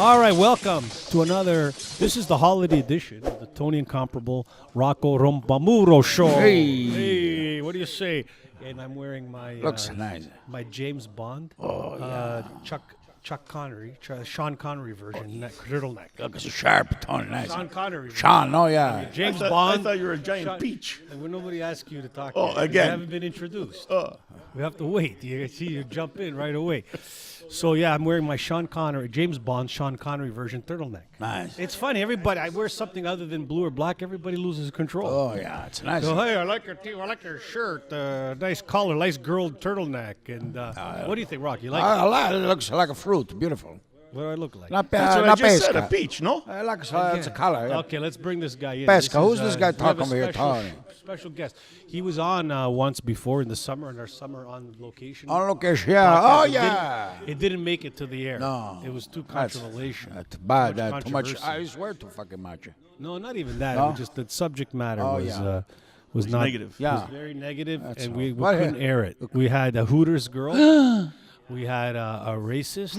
All right, welcome to another. This is the holiday edition of the Tony Incomparable Rocco Rompamuro Show. Hey, what do you say? And I'm wearing my Looks nice. my James Bond, Chuck Connery, Sean Connery version, turtleneck. Looks sharp, Tony. Nice. Sean Connery. Sean, oh yeah. James I Bond. thought you were a giant Sean- peach. And when nobody asks you to talk, Oh, yet, 'cause again. you haven't been introduced. Oh. We have to wait. You see, you jump in right away. So yeah, I'm wearing my James Bond, Sean Connery version turtleneck. Nice. It's funny. Everybody, I wear something other than blue or black. Everybody loses control. Oh yeah, it's nice. So hey, I like your I like your shirt. Nice collar, nice girl turtleneck. And what do you think, Rock? You like it? I like it. It looks like a fruit. Beautiful. What do I look like? Not That's bad. what I Not just said, a pesca. peach, no? I like it's a color. Yeah. Okay, let's bring this guy in. Pesca, This who's this guy we have a talking about? special- Special guest. He was on once before in the summer, in our summer on location. On location, yeah. podcast. Oh It didn't- yeah. It didn't make it to the air. No. It was too That's- controversial. That's bad. Too Too much. controversy. I swear too fucking much. No, not even that. No? It was just the subject matter Oh, was yeah. was not negative. Yeah. was very negative, That's and all. we What couldn't happened? air it. We had a Hooters girl. We had a racist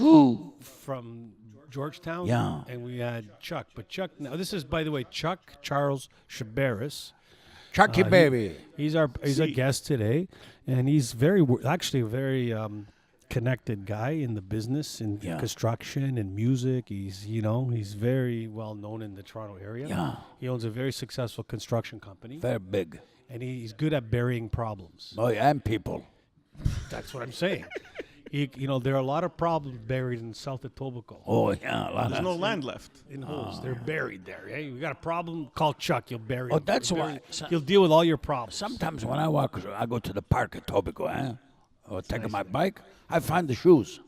from Georgetown. Yeah. And we had Chuck. But Chuck, now this is, by the way, Chuck Charles Shabaris. Chucky baby. He's our guest today, and he's actually a very connected guy in the business, in Yeah. construction and music. He's very well known in the Toronto area. Yeah. He owns a very successful construction company, Very big. and he's good at burying problems. Oh yeah, and people. That's what I'm saying. There are a lot of problems buried in South Etobicoke. Oh yeah, a lot There's of. no land left. In holes, they're buried there. Hey, we got a problem? Call Chuck. You'll bury. Oh, him. that's You'll why- bury- He'll deal with all your problems. Sometimes when I walk, I go to the park at Tobico, or taking my bike, I find the shoes.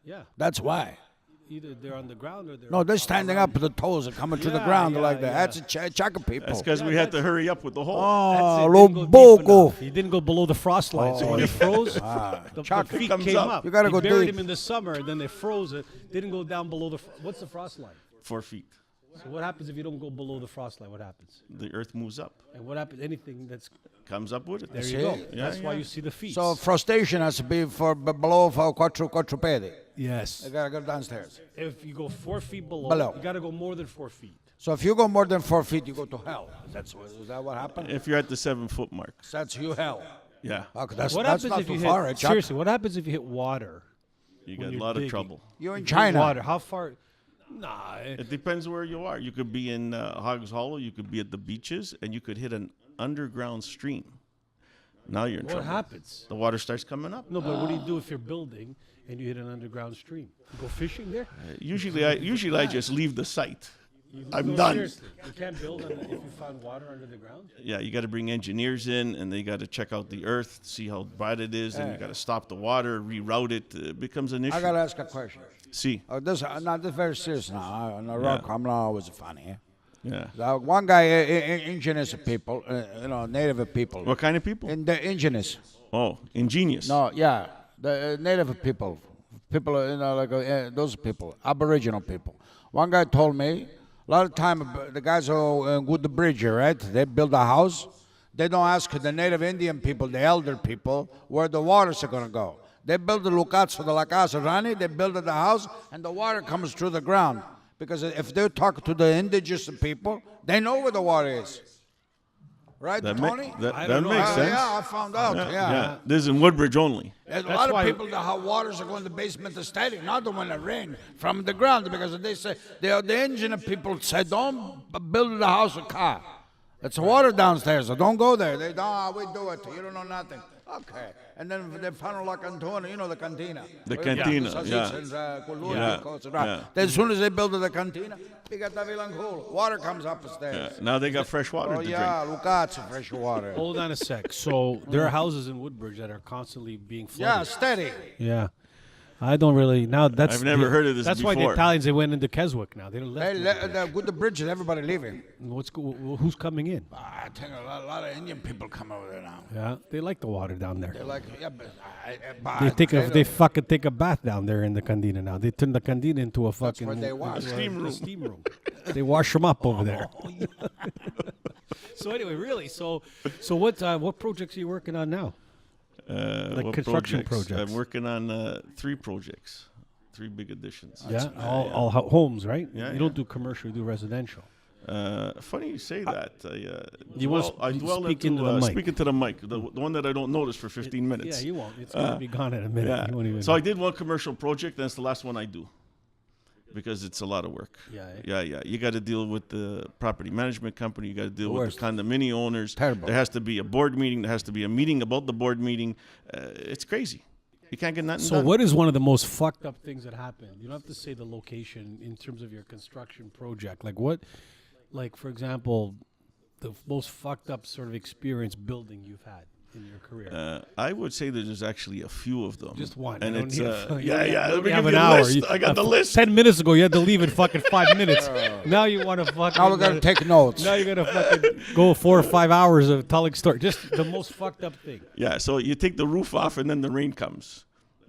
Yeah, That's why. either they're on the ground or they're No, they're standing up, the toes are coming to the Yeah, ground yeah, like that. yeah. That's a Chaka people. That's because we had to hurry up with the hole. That's Oh, it. Didn't go deep Loboco. enough. He didn't go below the frost line. So when it froze, the Chuck feet comes came up. up. You gotta He go buried deep. him in the summer, and then they froze it. Didn't go down below what's the frost line? 4 feet. So what happens if you don't go below the frost line? What happens? The earth moves up. And what happens? Anything that's Comes up with it. there See? you go. Yeah, That's why yeah. you see the feet. So frustration has to be for below for quadrupedi. yes, You gotta go downstairs. if you go 4 feet below, Below. you got to go more than 4 feet. So if you go more than 4 feet, you go to hell. Is that what happened? If you're at the 7-foot mark. That's you hell. Yeah. Okay, that's What that's happens not if too you far, hit? Chuck. Seriously, what happens if you hit water? You when got a you're lot digging? of trouble. You're in If you hit China. Water. How far? Nah. It depends where you are. You could be in Hogs Hollow. You could be at the beaches, and you could hit an underground stream. Now you're in What trouble. happens? The water starts coming up. No, but what do you do if you're building and you hit an underground stream? You go fishing there? Usually I just leave the site. I'm No, done. Seriously, you can't build if you found water under the ground. Yeah, you got to bring engineers in, and they got to check out the earth, see how bad it is, and you got to stop the water, reroute it. It becomes an issue. I gotta ask a question. See, This is very serious now. On the rock, I'm not always funny. yeah. One guy, indigenous people, native people. What kind of people? In the indigenous. Oh, ingenious. No, yeah, the native people, those people, Aboriginal people. One guy told me, a lot of time the guys who with the bridge, right? They build a house. They don't ask the native Indian people, the elder people, where the waters are gonna go. They build the Lucazzo de la Casa Rani. They build the house, and the water comes through the ground. Because if they talk to the indigenous people, they know where the water is. Right, Tony? That don't know. makes sense. Yeah, I found out. Yeah. This is in Woodbridge only. There's a That's lot of why- people that have waters are going to the basement of stadium, not the one that rain from the ground, because they say the engineer people say don't build the house with car. It's water downstairs, so don't go there. They don't. We do it. You don't know nothing. Okay, and then they found la cantina, the cantina. The cantina, yeah. Right. Then as soon as they build the cantina, they got the cool. Water comes up the stairs. Yeah. Now they got fresh water Oh to yeah, Lucazzo, fresh water. Hold on a sec. So there are houses in Woodbridge that are constantly being flooded. Yeah, steady. Yeah. I don't really now. That's I've never heard of this That's why the before. Italians they went into Keswick now. They don't Hey, left. with the bridges, everybody leaving. Who's coming in? I think a lot of Indian people come over there now. Yeah, they like the water down there. They're like, yeah, but They fucking take a bath down there in the cantina now. They turn the cantina into a fucking where they wash. a steam room. They wash them up over there. So anyway, really, so what projects are you working on now? What construction projects. I'm working on 3 projects. 3 big additions. Yeah, all homes, right? Yeah, you don't do commercial, you do residential. Funny you say that. You wanna I dwell speak into into the mic. speak into the mic, the one that I don't notice for 15 minutes. Yeah, you won't. It's going to be gone in a minute. Yeah. You won't even So I did one commercial project, and it's the last one I do because it's a lot of work. Yeah, eh? Yeah. You got to deal with the property management company. You got to deal with worst. the condominium owners. Terrible. There has to be a board meeting. There has to be a meeting about the board meeting. It's crazy. You can't get nothing So done. what is one of the most fucked up things that happened? You don't have to say the location in terms of your construction project. Like what, like for example, the most fucked up sort of experience building you've had in your career? I would say that there's actually a few of them. Just one. And You don't it's need a- yeah. Let me You have give an you a hour. list. I got the list. 10 minutes ago, you had to leave in fucking 5 minutes. Now you want to fucking. Now we got to take notes. Now you're gonna fucking go 4 or 5 hours of telling story. Just the most fucked up thing. Yeah. So you take the roof off, and then the rain comes.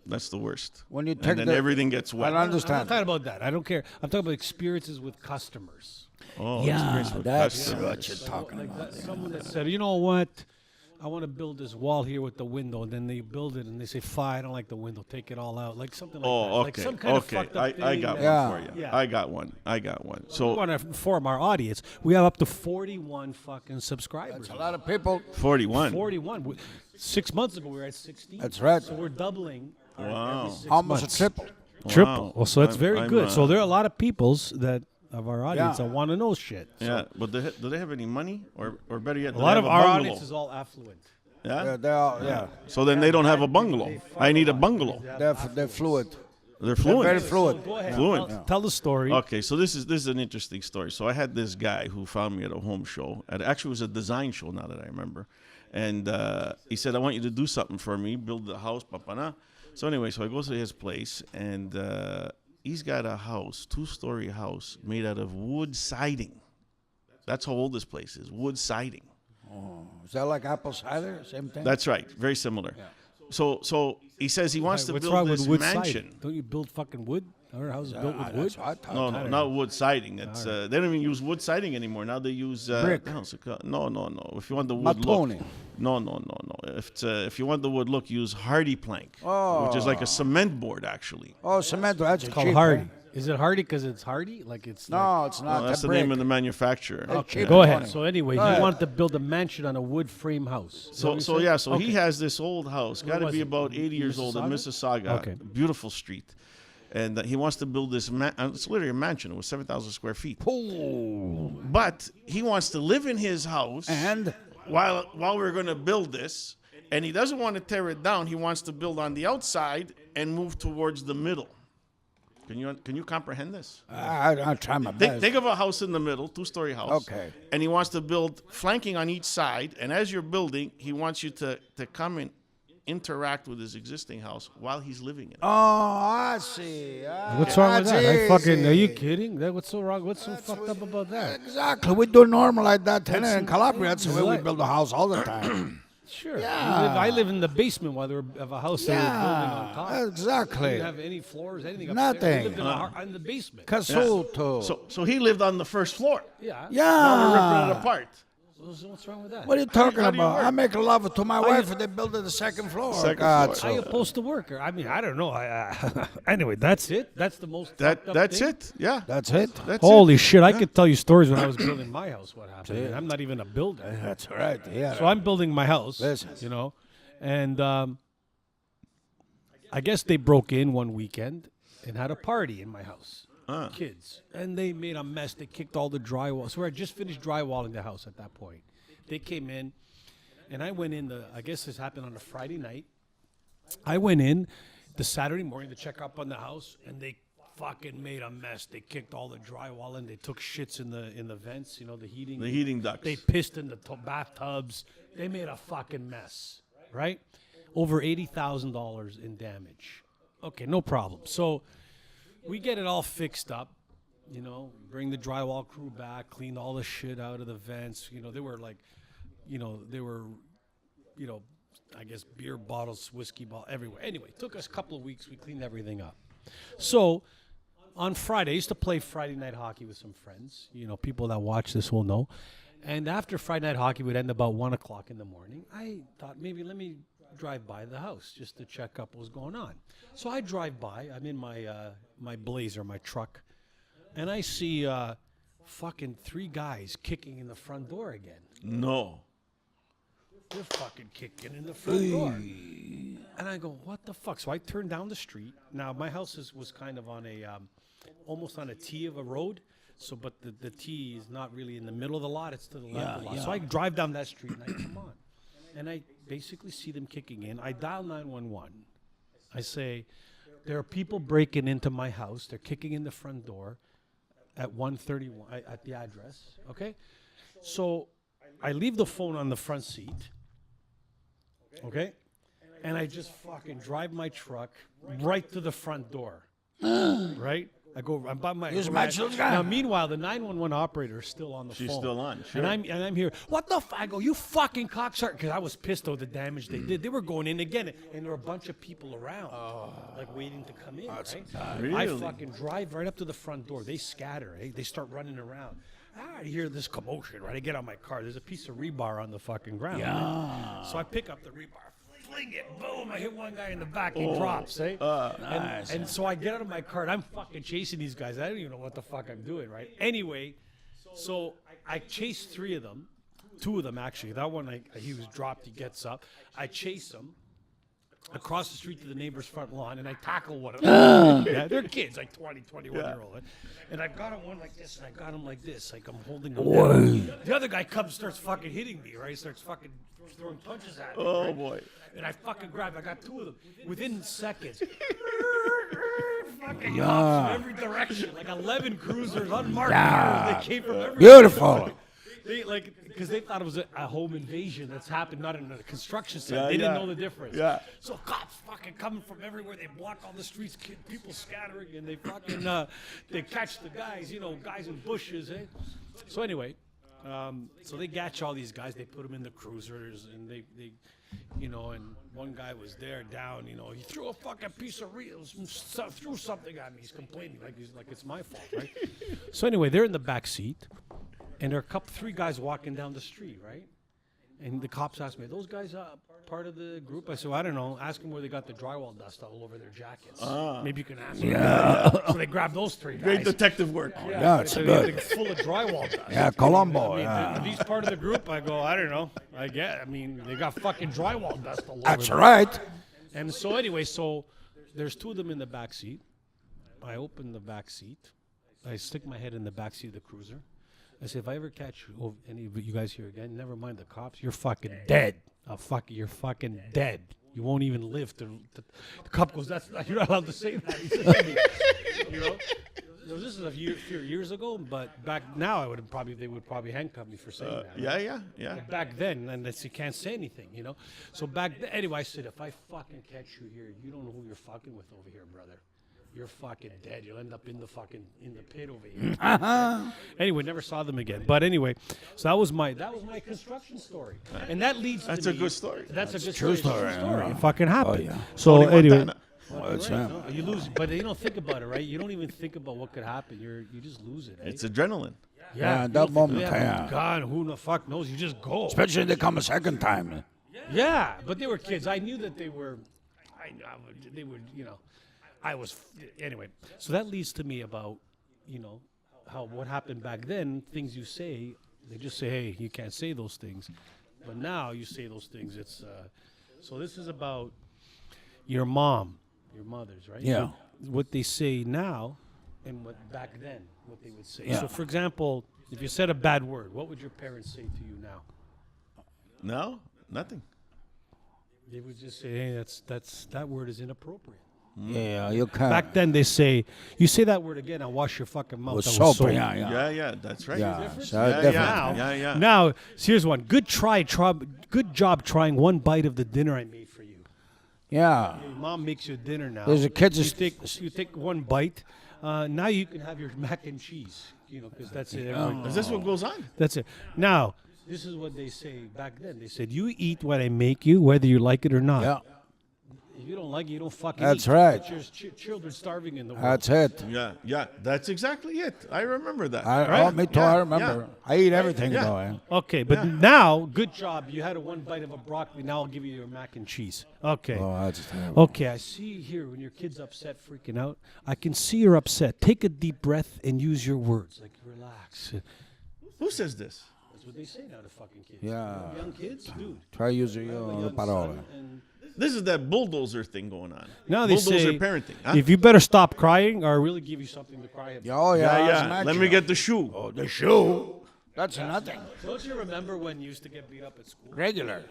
That's the worst. When you And take then the, everything gets I wet. don't I'm not understand. talking about that. I don't care. I'm talking about experiences with customers. Oh, Yeah, experience with that's customers. what you're talking Like about. someone that said, you know what? I want to build this wall here with the window, and then they build it, and they say, "Fine, I don't like the window. Take it all out." Like something like that. Oh, Like okay. some kind of Okay. fucked up I thing got that- Yeah. one for you. Yeah. I got one. We So want to inform our audience. We have up to 41 fucking subscribers. A lot of people. 41. 41. 6 months ago, we were at 16. That's right. So we're doubling. Wow. Every 6 Almost a months. triple. Triple. Wow. Well, so that's I'm- very I'm, good. So there are a lot of peoples that of our audience Yeah. that want to know shit. So Yeah, but do they have any money, or better yet, a do lot they of have our bungalow? audience is all affluent. Yeah? Yeah, they are. Yeah, So then they don't have a bungalow. I need a bungalow. they're fluid. They're They're fluent. very fluid. Go ahead. Fluent. Tell the story. Okay, so this is an interesting story. So I had this guy who found me at a home show. Actually, it was a design show. Now that I remember, and he said, "I want you to do something for me, build the house, papana." So anyway, so I go to his place, and he's got a house, 2-story house made out of wood siding. That's how old this place is. Wood siding. Is that like apple cider? Same thing. That's right. Very similar. So he says he wants to What's build wrong this with wood mansion. siding? Don't you build fucking wood? Our house is built with wood. That's what I thought. No, not wood siding. It's they don't even use wood siding anymore. Now they use Brick. No. If you want the wood look, Matone. no. If you want the wood look, use hardy plank, which is like a cement board actually. Oh, cement. That's It's called cheap, hardy. eh? Is it hardy because it's hardy? Like it's No, it's not. No, that's That's the name brick. of the manufacturer. Okay. Go ahead. Tony. So anyway, Go he ahead. wanted to build a mansion on a wood frame house. Is that what you said? So he has this old house, got to was be it? about 80 years old in Mississauga. Okay. Beautiful street. And he wants to build this, it's literally a mansion. It was 7,000 square feet. But he wants to live in his house And while we're going to build this. And he doesn't want to tear it down. He wants to build on the outside and move towards the middle. Can you comprehend this? I'll try my best. Think of a house in the middle, 2-story house. Okay. And he wants to build flanking on each side. And as you're building, he wants you to come and interact with his existing house while he's living in it. Oh, I see. What's wrong with that? That's I fucking. Are you easy. kidding? What's so wrong? What's so fucked up about that? Exactly. We do normal like that. And in That's- Calabria, that's the way we like- build a house all the time. Sure. Yeah. I live in the basement while they're of a house that we're building on top. We exactly. didn't have any floors, anything. Nothing. Upstairs. We lived in the basement. Casuto. So he lived on the first floor. Yeah. Now we're ripping it Yeah. apart. What's wrong with that? What are you talking how do you about? work? I make love to my wife and they build it the second floor. Second God, floor. How you supposed to work? I mean, I don't know. Anyway, that's it. That's the most. fucked up That's thing? it. Yeah. That's it. That's Holy it. shit! I could tell you stories when I was building my house. What happened? And I'm not even a builder. That's right. Yeah. So I'm building my house. Listen. You know, and I guess they broke in one weekend and had a party in my house. Kids, and they made a mess. They kicked all the drywall. So I just finished drywalling the house at that point. They came in, and I went in. I guess this happened on a Friday night. I went in the Saturday morning to check up on the house, and they fucking made a mess. They kicked all the drywall in. They took shits in the vents. You know, the heating. The heating ducts. They pissed in the bathtubs. They made a fucking mess, right? Over $80,000 in damage. Okay, no problem. So we get it all fixed up, you know, bring the drywall crew back, clean all the shit out of the vents. You know, they were like, I guess beer bottles, whiskey bottle, everywhere. Anyway, it took us a couple of weeks. We cleaned everything up. So on Friday, I used to play Friday night hockey with some friends. You know, people that watch this will know. And after Friday night hockey would end about 1 o'clock in the morning, I thought maybe let me drive by the house just to check up what's going on. So I drive by. I'm in my Blazer, my truck, and I see fucking 3 guys kicking in the front door again. No. They're fucking kicking in the front door. And I go, what the fuck? So I turn down the street. Now, my house was kind of on a, almost on a T of a road. So, but the T is not really in the middle of the lot. It's to the left of the lot. So I drive down that street and I come on. And I basically see them kicking in. I dial 911. I say, there are people breaking into my house. They're kicking in the front door at 131, at the address. Okay? So I leave the phone on the front seat. Okay? And I just fucking drive my truck right to the front door. Right? I'm by my. Now, meanwhile, the 911 operator is still on the phone. She's still on. Sure. And I'm here. What the fuck? I go, you fucking cocksucker! Because I was pissed over the damage they did. They were going in again, and there were a bunch of people around, like waiting to come in. Right? Really? I fucking drive right up to the front door. They scatter. Eh? They start running around. I hear this commotion. Right? I get out my car. There's a piece of rebar on the fucking ground. Yeah. Right? So I pick up the rebar. Fling it, boom! I hit one guy in the back. He drops, eh? Nice. And so I get out of my car and I'm fucking chasing these guys. I don't even know what the fuck I'm doing, right? Anyway, so I chase 3 of them, 2 of them actually. That one, he was dropped. He gets up. I chase him across the street to the neighbor's front lawn, and I tackle one of them. Yeah, they're kids, like 20, 21-year-old. Right? And I got him one like this, and I got him like this, like I'm holding him down. The other guy comes, starts fucking hitting me, right? Starts fucking throwing punches at me. Oh, right? boy. And I fucking grab. I got 2 of them within seconds. Fucking cops from every direction, like 11 cruisers, unmarked cars. They came from every Beautiful. They because they thought it was a home invasion that's happened, not in a construction site. Yeah, They didn't yeah. know the difference. Yeah. So cops fucking coming from everywhere. They block all the streets, people scattering, and they fucking they catch the guys, guys in bushes. Eh? So anyway, so they catch all these guys. They put them in the cruisers, and they and one guy was there down. He threw a fucking piece of threw something at me. He's complaining like it's my fault, right? So anyway, they're in the back seat. And there are 3 guys walking down the street, right? And the cops asked me, are those guys part of the group? I said, well, I don't know. Ask them where they got the drywall dust all over their jackets. Maybe you can ask them. Yeah. So they grabbed those 3 guys. Great detective work. Yeah, it's so good. they're full of drywall dust. Yeah, Colombo. Are these part of the group? I go, I don't know. They got fucking drywall dust all over That's them. right. And so anyway, there's 2 of them in the back seat. I open the back seat. I stick my head in the back seat of the cruiser. I said, if I ever catch any of you guys here again, never mind the cops, you're fucking dead. You're fucking dead. You won't even live. The cop goes, you're not allowed to say that. He said to me, this is a few years ago, but back now they would probably handcuff me for saying that. Yeah, yeah, yeah. But back then, and you can't say anything, So back then, anyway, I said, if I fucking catch you here, you don't know who you're fucking with over here, brother. You're fucking dead. You'll end up in the pit over here. Anyway, never saw them again. But anyway, so that was my construction story, and that leads. That's to a me- good story. That's a good true story. story. It fucking happened. yeah. So Tony anyway, Montana. That's right, no, you lose, but you don't think about it, right? You don't even think about what could happen. You just lose it. Eh? It's adrenaline. Yeah, you that don't think, moment, yeah, yeah. God, who the fuck knows? You just go. Especially if they come a second time. Yeah, but they were kids. I knew that they were. They were. I was anyway. So that leads to me about, what happened back then. Things you say, they just say, hey, you can't say those things. But now you say those things. It's so this is about your mom, your mother's, right? Yeah. What they say now, and what back then, what they would say. Yeah. So, for example, if you said a bad word, what would your parents say to you now? No, nothing. They would just say, hey, that word is inappropriate. Yeah, you can't. Back then they say, you say that word again, I'll wash your fucking mouth. With That was soap, soap. yeah. Yeah, that's right. Yeah, so Yeah, different. yeah. Now, now, here's one. Good job trying one bite of the dinner I made for you. Yeah. Your mom makes you dinner now. There's a kids You take one bite. Now you can have your mac and cheese. Because that's it. Everybody- Is this what goes on? That's it. Now, this is what they say back then. They said, you eat what I make you, whether you like it or not. Yeah. If you don't don't like it, you don't fucking That's eat. right. But there's children starving in the world. That's it. Yeah, that's exactly it. I remember that. Oh, me too. Yeah, I remember. I eat everything Yeah. though. Eh? Okay, but now, good job. You had a one bite of a broccoli. Now I'll give you your mac and cheese. Okay. Oh, that's terrible. Okay, I see here when your kid's upset, freaking out. I can see you're upset. Take a deep breath and use your words. Like, relax. Who says this? That's what they say now to fucking kids. Yeah. Young kids, dude. Try using I have a your young parole. son, and This is that bulldozer thing going on. now they bulldozer say, parenting. Huh? if you better stop crying or really give you something to cry about. Oh yeah. yeah. that's Let me magic. get the shoe. Oh, the shoe. That's nothing. Don't you remember when you used to get beat up at school? Regular.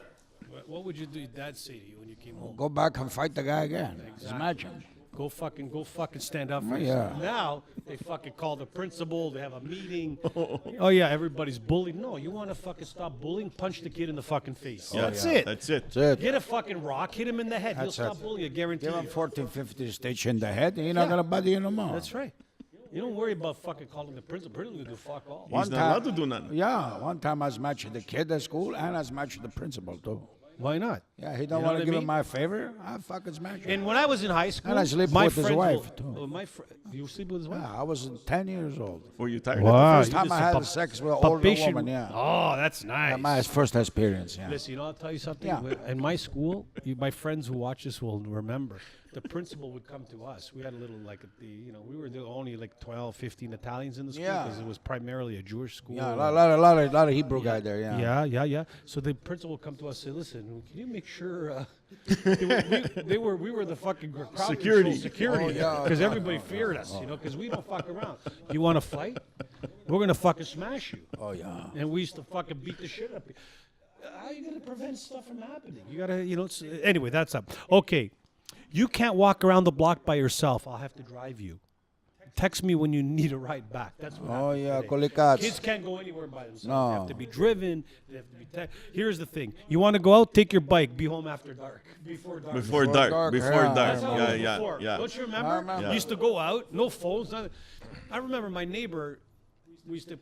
What would your dad say to you when you came home? Go back and fight the guy again. Just imagine. Go fucking stand up for Yeah. yourself. Now they fucking call the principal. They have a meeting. Oh yeah, everybody's bullied. No, you want to fucking stop bullying? Punch the kid in the fucking face. That's it. That's it. That's it. Get a fucking rock, hit him in the head. That's He'll it. stop bullying. I guarantee Give him you. 14, 15 stitch in the head, and you're not gonna bother you no more. That's right. You don't worry about fucking calling the principal. Principal will do fuck all. He's not allowed to do nothing. Yeah, one time I was matching the kid at school, and I was matching the principal too. Why not? Yeah, he don't You know want what I to give mean? him my favor. I fucking smash him. And when I was in high school, And I sleep my with his friends wife, will- too. my you sleep with his wife? Yeah, I was 10 years old. Were you tired? Wow. First time I had sex with an older woman. Yeah, Oh, that's nice. my first experience. Yeah. Listen, you know, I'll tell you something. Yeah. In my school, my friends who watch this will remember. The principal would come to us. We had a little, like, we were the only like 12, 15 Italians in the school Yeah. because it was primarily a Jewish school. Yeah, a lot of Hebrew guy there. Yeah. Yeah. So the principal would come to us and say, "Listen, can you make sure we were the fucking crowd Security. security, Oh, yeah. because everybody feared us, because we don't fuck around. You want to fight? We're gonna fucking smash you." Oh yeah. And we used to fucking beat the shit up. How are you gonna prevent stuff from happening? You gotta, anyway, that's up. Okay, you can't walk around the block by yourself. I'll have to drive you. Text me when you need a ride back. That's what Oh happened yeah, today. Kolikats. Kids can't go anywhere by themselves. No. They have to be driven. They have to be. Here's the thing: you want to go out, take your bike, be home after dark, before dark. Before dark. dark, Before yeah. dark. That's how it was Yeah. before. Yeah. Don't you remember? I remember. You used to go out, no phones. Nothing. I remember my neighbor. We used to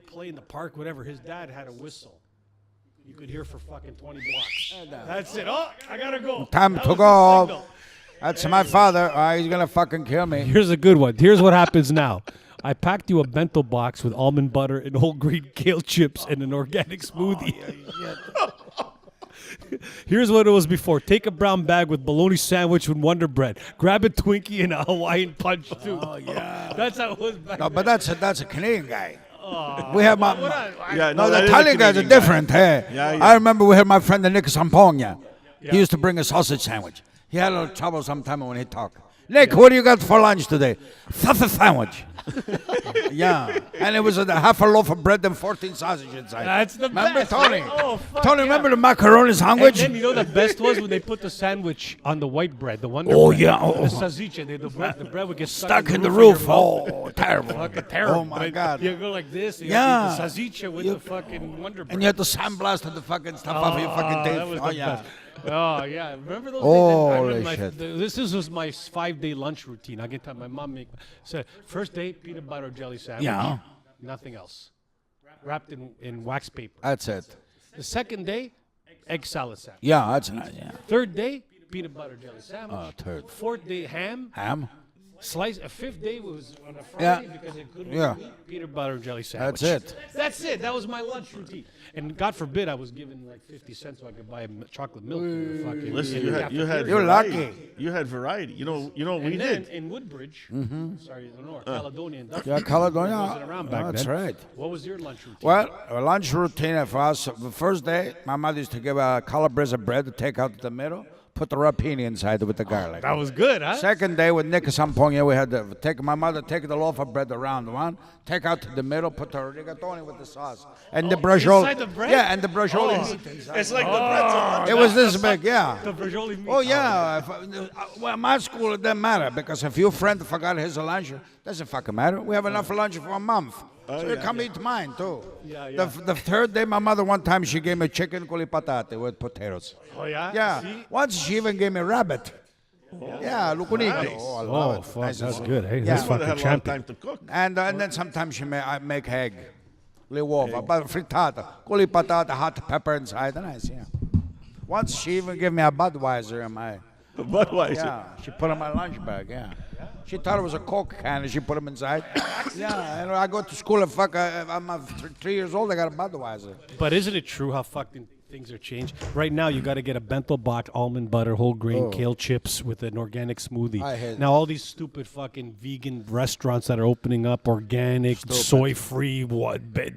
play in the park, whatever. His dad had a whistle. You could hear for fucking 20 blocks. That's it. Oh, I gotta go. Time That to was the go. signal. That's my father. He's gonna fucking kill me. Here's a good one. Here's what happens now. I packed you a bento box with almond butter and whole grain kale chips and an organic smoothie. Here's what it was before. Take a brown bag with bologna sandwich and Wonder Bread. Grab a Twinkie and a Hawaiian punch too. Oh yeah. That's how it was back No, then. but that's a Canadian guy. We have my. Yeah, No, the that is a Italian guys are Canadian guy. different. Hey, Yeah, yeah. I remember we had my friend the Nick Sampogna. He used to bring a sausage sandwich. He had a little trouble sometime when he talked. Nick, what do you got for lunch today? Sausage sandwich. Yeah, and it was half a loaf of bread and 14 sausage inside. That's the Remember best. Tony? Oh, fuck Tony, yeah. remember the macaroni And sandwich? then you know the best was when they put the sandwich on the white bread, the Wonder Oh, Bread. yeah. Oh. The salsicha, the bread would get Stuck in the of roof. your mouth. Oh, terrible. Fucking terrible. Oh my But God. You go like this. And Yeah. You get the salsicha with the fucking Wonder Bread. And you had to sandblast the fucking stuff off of your fucking teeth. That was Oh the yeah. best. Oh yeah, remember those Holy days? I remember shit. This was my 5-day lunch routine. I can tell my mom said first day peanut butter jelly sandwich. Yeah. Nothing else. Wrapped in wax paper. That's it. The second day, egg salad sandwich. Yeah, that's nice. Yeah. Third day, peanut butter jelly sandwich. Third. Fourth day, ham. Ham. Slice. A fifth day was on a Friday Yeah. because it couldn't Yeah. eat peanut butter and jelly sandwich. That's it. That's it. That was my lunch routine. And God forbid I was given like 50 cents so I could buy chocolate milk. In the fucking Listen, in you the had cafeteria. You're variety. lucky. You had variety. You know what we And then did. in Woodbridge, sorry, no, Caledonia and Dutch. Yeah, Caledonia. Wasn't around back That's then. right. What was your lunch routine? Well, a lunch routine for us. The first day, my mother used to give a calabrese bread to take out the middle, put the rapini inside with the garlic. That was good, huh? Second day with Nick Sampogna, we had to take my mother take the loaf of bread, the round one, take out the middle, put the rigatoni with the sauce, and the braciole. inside the bread? Yeah, and the braciole meat inside. It's like the pretzel. It was this big, yeah. The braciole meat. Oh yeah. Well, my school it doesn't matter because if your friend forgot his lunch, doesn't fucking matter. We have enough lunch for a month. So you come eat mine too. Yeah. The third day, my mother one time she gave me chicken coli patate with potatoes. Oh, yeah? Yeah. See? Once she even gave me rabbit. Yeah, lucunico. Nice. Oh, I love it. fuck, Nice that's and- good. Hey, Yeah. that's Mother fucking had a lot of champion. time to cook. And then sometimes I make egg, le uova, but frittata, coli patata, hot pepper inside. Nice, yeah. Once she even gave me a Budweiser in my. Budweiser. Yeah, she put in my lunch bag. Yeah, she thought it was a Coke can, and she put them inside. Yeah, and I go to school and I'm 3 years old. I got a Budweiser. But isn't it true how fucking things are changed? Right now, you got to get a bento box, almond butter, whole grain, kale chips with an organic smoothie. I hate Now all these stupid fucking vegan restaurants that are opening up, organic, soy free,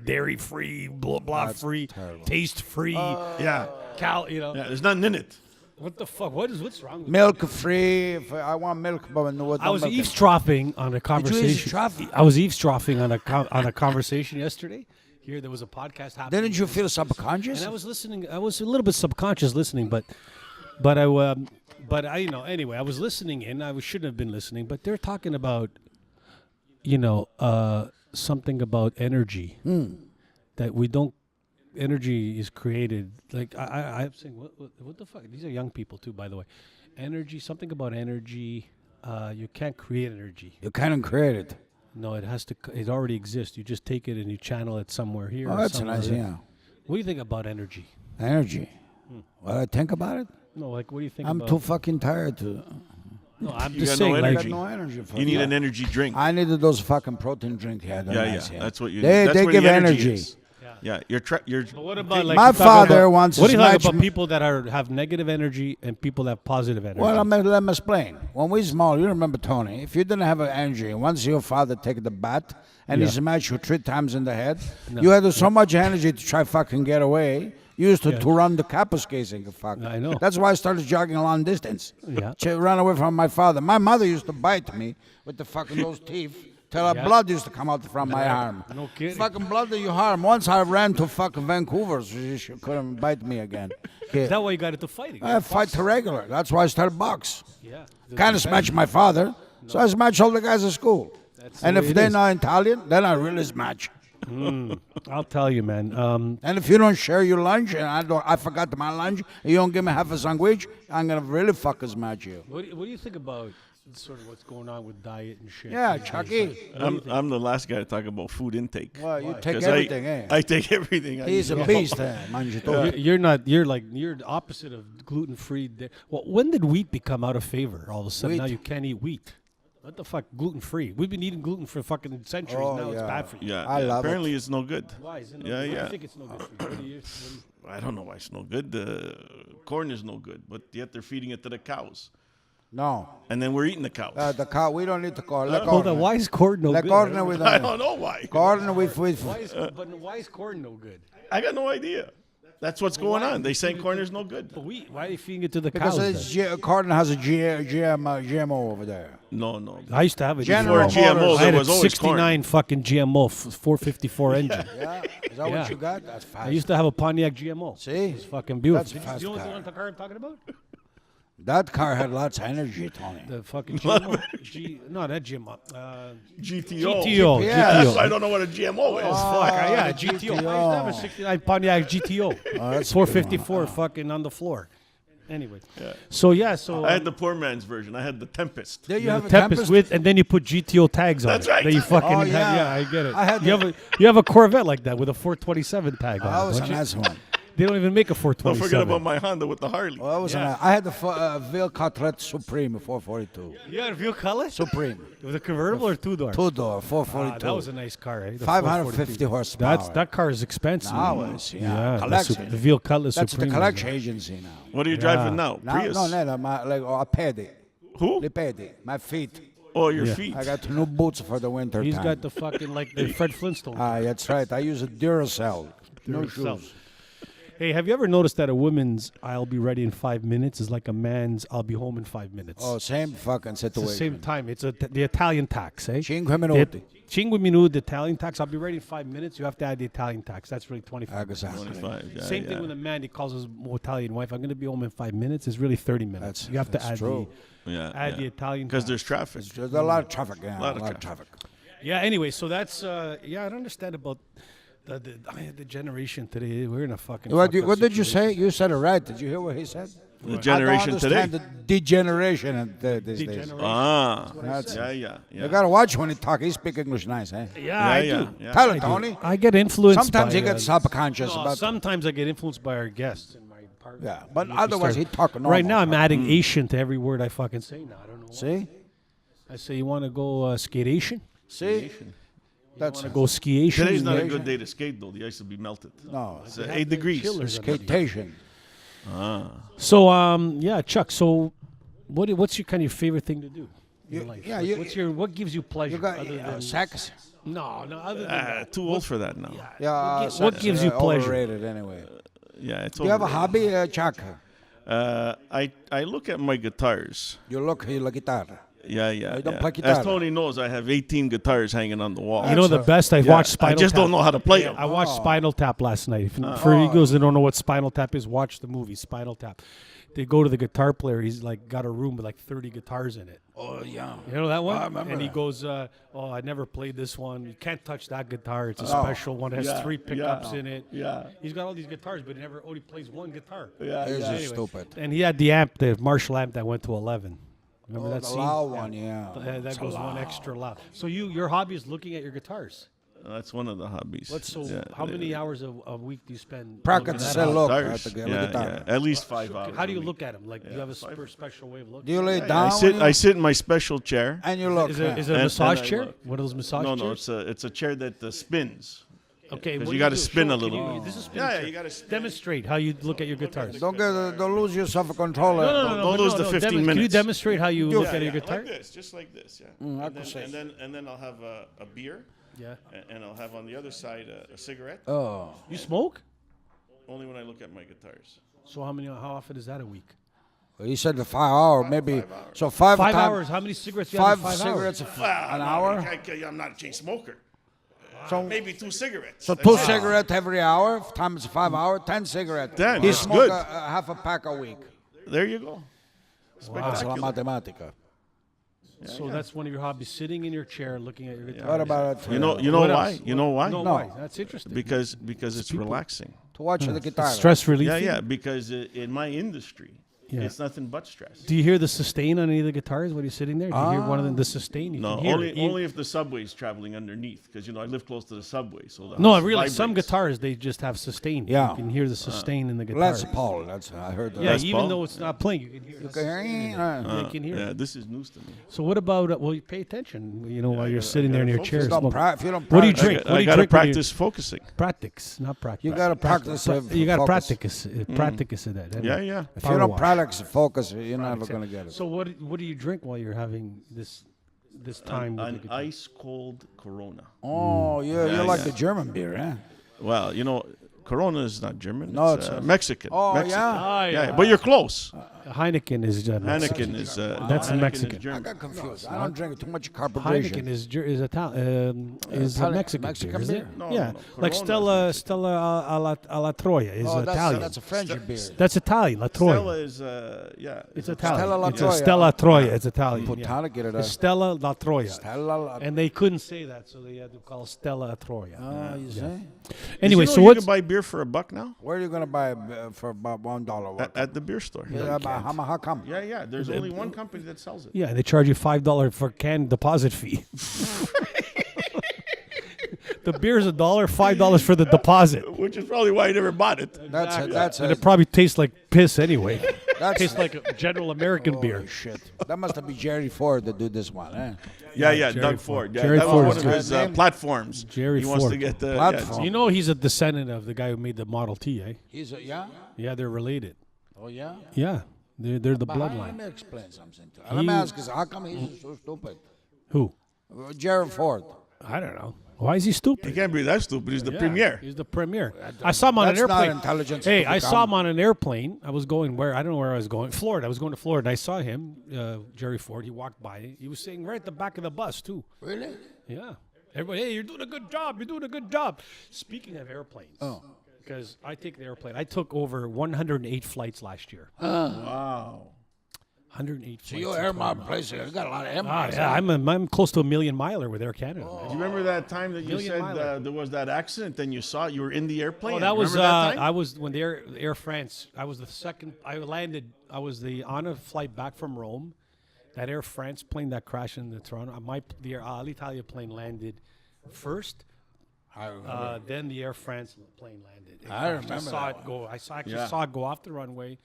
dairy free, blah blah free, terrible. taste free, Yeah. Yeah, There's nothing in it. what the fuck? What's wrong with Milk free. If I want milk, but no, I was eavesdropping on a conversation. eavesdrop? I was eavesdropping on a conversation yesterday. Here, there was a podcast happening. Didn't you feel subconscious? And I was listening. I was a little bit subconscious listening, but I, anyway, I was listening in. Shouldn't have been listening, but they're talking about, something about energy that we don't. Energy is created. Like I'm saying, what the fuck? These are young people too, by the way. Energy, something about energy. You can't create energy. You can't create it. No, it has to. It already exists. You just take it and you channel it somewhere here. Oh, or that's somewhere nice. there. Yeah, What do you think about energy? energy. What I think about it? No, like what do you think I'm about? too fucking tired to. No, I'm You just got no saying. I like, got energy. no energy for You it. need an energy drink. I needed those fucking protein drink. Yeah, they're Yeah, nice, yeah. That's what you They need. That's they where give the energy. energy. Is. Yeah, you're. But what about like My you talk father about- wants What do his you think match- about people that have negative energy and people that have positive energy? Well, let me explain. When we small, you remember Tony. If you didn't have an energy, once your father take the bat and he Yeah. smash you 3 times in the head, you had so much energy to try fucking get away. You used to run the capuscasing, fuck. I know. That's why I started jogging a long distance. Yeah. To run away from my father. My mother used to bite me with the fucking those teeth till her Yeah. blood used to come out from my arm. No kidding. Fucking blood in your arm. Once I ran to fucking Vancouver, so she couldn't bite me again. Is that why you got into fighting? I fight to regular. That's why I started box. Yeah. Kind of smash my father, so I smash all the guys at school. And the if way it they're is. not Italian, then I really smash. I'll tell you, man. And if you don't share your lunch, and I forgot my lunch, and you don't give me half a sandwich, I'm gonna really fucking smash you. What do you think about sort of what's going on with diet and shit? Yeah, these days? Chucky. I'm the last guy to talk about food intake. Well, you take 'Cause everything, eh? I take everything. He's a beast, Manjito. You're not. You're the opposite of gluten-free. Well, when did wheat become out of favor? All of a sudden, Wheat? now you can't eat wheat. What the fuck? Gluten-free. We've been eating gluten for fucking centuries. Oh, Now it's yeah. bad for you. Yeah, I love it. apparently it's no good. Why is it no Yeah, good? Why do yeah. you think it's no good for you? What do you I don't know why it's no good. The corn is no good, but yet they're feeding it to the cows, No, and then we're eating the cows. the cow. We don't need to call. Hold on. Why is corn no Like good? corn with I don't know why. corn with Why is corn no good? I got no idea. That's what's going on. They say corn is no good. But wheat. Why are they feeding it to the because cows? it's then? corn has a GMO over there. No. I used to have it. General Before GMOs, Motors. I had it a was always corn. 69 fucking GMO 454 engine. Yeah, is that Yeah. what you got? That's fast. I used to have a Pontiac GMO. See? It's fucking beautiful. That's a fast you know car. what the car I'm talking about? That car had lots of energy, Tony. The fucking GMO. No, that GMO. GTO. GTO. Yeah. That's GTO. why I don't know what a GMO is. Fuck, yeah, GTO. I used to have a 69 Pontiac GTO. that's a 454 fucking on the floor. Anyway. So I had the poor man's version. I had the Tempest. There you the have a Tempest with, and then you put GTO tags on That's it. right. That you fucking Oh, have, yeah. yeah, I get it. I had you have a Corvette like that with a 427 tag on That it. was don't a you? nice one. They don't even make a Don't 427. forget about my Honda with the Harley. Well, that was Yeah. I had the Ville Cotret Supreme 442. You had a View color? Supreme. Was it convertible or two-door? 2-door, 442. that was a nice car, eh? The 550 442. horsepower. That car is expensive. Now yeah, collection. the Ville Cutlass That's Supreme. the is collection nice. agency now. What are you driving now? Now, Prius? no, like a pedi. Who? The pedi. My feet. Oh, your Yeah. feet. I got new boots for the winter He's time. got the fucking like the Fred Flintstone. That's right. I use a Duracell. No Duracell. shoes. Hey, have you ever noticed that a woman's "I'll be ready in 5 minutes" is like a man's "I'll be home in 5 minutes"? Oh, same fucking it's the situation. same time. It's the Italian tax, eh? 5 The, minuti. 5 minuti, the Italian tax. I'll be ready in 5 minutes. You have to add the Italian tax. That's really 25. Exactly. 25. Yeah, Same yeah. thing with a man. He calls his Italian wife. I'm going to be home in 5 minutes. It's really 30 minutes. You have to add true. the Italian Because tax. there's traffic. There's a lot of traffic. Yeah, Lot a of lot of traffic. Yeah. Anyway, so that's I don't understand about the generation today. We're in a fucking. What, fucked up what did you situation. say? You said it right. Did you hear what he said? The generation I don't today. understand the degeneration these days. Degeneration. Ah. That's Yeah, yeah, yeah. You gotta watch when he talk. He speak English nice, eh? Yeah, I yeah, do. yeah. Tell it, Tony. I get influenced. Sometimes by, he gets subconscious no, about. sometimes I get influenced by our guests in my part. Yeah, but Make you otherwise start- he talk normal. Right now, I'm adding Asian to every word I fucking say now. I don't know. Why. See? I say you want to go skateation. See? That's Go skiation. Today's not a Asian. good day to skate, though. The ice will be melted. no It's 8 degrees. chillers. skatation. So yeah, Chuck. So what's your kind of your favorite thing to do in You- life? yeah, Like, you- what's your what gives you pleasure You got other than sex? No, other than that. Too old for that now. Yeah, What gi- sex what is, gives you pleasure? Overrated anyway. Yeah, it's Do you have a overrated. hobby, Chuck? I look at my guitars. You look la guitarra. Yeah, yeah. You don't yeah. play As guitar? Tony knows, I have 18 guitars hanging on the wall. You know the best I've Yeah, watched Spinal I just Tap. don't know how to play them. I watched Spinal Tap last night. For egos that don't know what Spinal Tap is, watch the movie Spinal Tap. They go to the guitar player. He's like got a room with like 30 guitars in it. Oh yeah. You know that one? I remember and he that. goes, "Oh, I never played this one. You can't touch that guitar. It's a special one. It has Yeah, 3 pickups yeah, in it. yeah. He's got all these guitars, but he never only plays one guitar. Yeah, This yeah. is stupid. And he had the amp, the Marshall amp that went to 11. Remember that The scene? loud one, yeah. That goes one extra loud. So your hobby is looking at your guitars. That's one of the hobbies. So Yeah, how yeah. many hours a week do you spend? Practice looking at say them? look at Guitars. the Yeah, guitar. yeah. At least 5 hours. How do a you week. look at them? Like, do you have a special way of looking? Do you lay Yeah, down? I sit in my special chair. and you look. Is it a And- massage and I chair? look. One of those massage No, chairs? no, it's a chair that spins. Okay, 'Cause what you do gotta do? spin a Can little. you- This is Yeah, chair. you gotta spin. Demonstrate how you look at your guitars. don't lose your self-control. Don't but lose the 15 Can you minutes. demonstrate how you look Yeah, at your yeah, guitar? like this, just like this, yeah. I and, could then, say. and then I'll have a beer, Yeah. and I'll have on the other side a cigarette. Oh, You smoke? Only when I look at my guitars. So how often is that a week? well, you said the 5 hour, maybe. So 5 5 time- hours. How many cigarettes do you have 5 in 5 hours? cigarettes an No, hour. I'm not a chain smoker. So Maybe 2 cigarettes. So That's 2 it. cigarettes every hour, times 5 hours, 10 cigarettes. 10, He that's smoke good. a half a pack a week. There you go. That's la Spectacular. matematica. So that's one of your hobbies, sitting in your chair looking at your guitar. What about it? You know What why? else? You know why? No, why? That's interesting. Because it's relaxing. to watch the guitar? Stress relief. Yeah, yeah. Because in my industry, Yeah. it's nothing but stress. Do you hear the sustain on any of the guitars when you're sitting there? Do you hear one of them, the sustain? You No, can hear only it. only if the subway's traveling underneath. Because I live close to the subway, so the No, house really, some vibrates. guitars, they just have sustain. Yeah. You can hear the sustain in the guitar. Les Paul. That's I heard. Yeah, Les even Paul? though it's not playing, you can hear the sustain in it. You can hear Yeah, it. this is news to me. So what about, well, you pay attention, while you're sitting there in your focus. chair. If you don't smoking. pra- if you don't What do you practice- drink? What do I you gotta drink when you- practice focusing. Practice, not practice. You gotta practice. You got to focus. practice. Practice that. Yeah, yeah. If you Power don't wash. practice focus, you're never gonna get it. So what do you drink while you're having this time with the An guitar? ice cold Corona. Oh, you Yeah, like yeah. the German beer, eh? Well, Corona is not German. No, it's it's- Mexican. Oh, Mexican. yeah? Ah, Yeah, but you're close. Heineken is Heineken is That's Heineken Mexican. Is I German. got confused. I don't drink too much Heineken carbohydrate. is is Italian- Mexican, Mexican beer, isn't beer? it? No, yeah, no, no. like Corona is Stella alla Troia is Oh, Italian. that's a French beer. That's Italian, La Troia. Stella is It's Italian. Stella La It's a Troia. Stella Troia. It's Italian. Put yeah. tonic in it. It's Stella La Troia. Stella La- And they couldn't say that, so they had to call Stella Troia. Oh, you see? Anyway, Did you so know you what's can buy beer for $1 now Where are you gonna buy for about $1? at the beer store? How come? Yeah. There's only one company that sells it. yeah, they charge you $5 for canned deposit fee. The beer's $1, $5 for the deposit. Which is probably why I never bought it. That's it. That's And it. it probably tastes like piss anyway. That's Tastes like a general American beer. Holy shit. That must have been Jerry Ford that do this one, eh? Yeah, Jerry Doug Ford. Ford. Yeah, Jerry that Ford was is one of his good. platforms. Jerry he wants Ford. to get the Platform. You know he's a descendant of the guy who made the Model T, eh? He's a, yeah? Yeah, they're related. Oh, yeah? Yeah, they're the But let bloodline. me explain something to you. Let me ask you, how come he's so stupid? Who? Jerry Ford. I don't know. Why is he stupid? He can't be that stupid. He's the Yeah, premier. He's the premier. I saw him on an That's not airplane. intelligence Hey, to I become. saw him on an airplane. I was going where? I don't know where I was going. Florida. I was going to Florida. I saw him, Jerry Ford. He walked by. He was sitting right at the back of the bus too. Really? Yeah. Everybody, hey, you're doing a good job. You're doing a good job. Speaking of airplanes, because I take the airplane. I took over 108 flights last year. Wow. 108 So flights. you in air 12 mile months. place. You got a lot of air Ah, miles. yeah, I'm close to a million miler with Air Canada. man. Do you remember that time that you Million said miler. there was that accident and you were in the airplane? Oh, that was Remember that time? I was when the Air France. I was the second. I landed. I was on a flight back from Rome. That Air France plane that crashed in the Toronto. The Alitalia plane landed first. I remember. Then the Air France plane landed. It I crashed. remember saw that it go. I actually Yeah. saw it go off the runway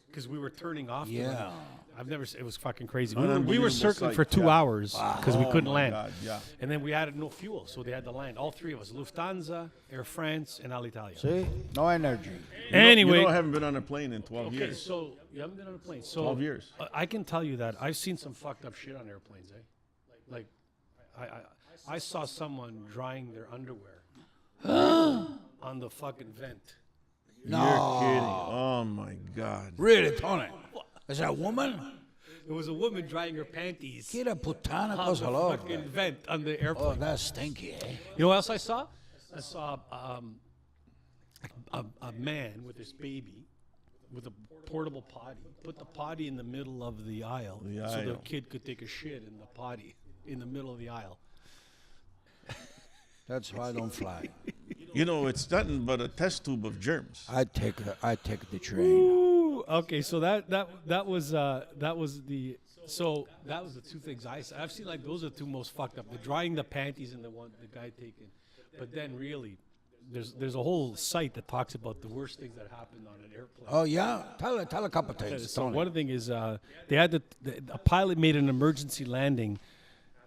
because we were turning off. The Yeah. runway. I've never. It was fucking crazy. An We were unbelievable circling sight, for 2 yeah. hours because we Oh couldn't my land. God, yeah. And then we had no fuel, so they had to land. All three of us: Lufthansa, Air France, and Alitalia. See? No energy. Anyway, You know I haven't been on a plane in 12 okay, years. so you haven't been on a plane. So 12 years. I can tell you that I've seen some fucked up shit on airplanes. Like I saw someone drying their underwear on the fucking vent. You're kidding. Oh my God. Really, Tony? Is that a woman? It was a woman drying her panties Kira putana on goes the hello. fucking vent on the Oh, airplane. that's stinky, eh? You know what else I saw? I saw a man with his baby with a portable potty. Put the potty in the middle of the aisle The so the aisle. kid could take a shit in the potty in the middle of the aisle. That's why I don't fly. You know, it's nothing but a test tube of germs. I take the train. Ooh, okay, so that was the two things I've seen. Like those are the two most fucked up: the drying the panties and the guy taking. But then really, there's a whole site that talks about the worst things that happened on an airplane. Oh yeah, tell a couple things. So Tony. one thing is they had a pilot made an emergency landing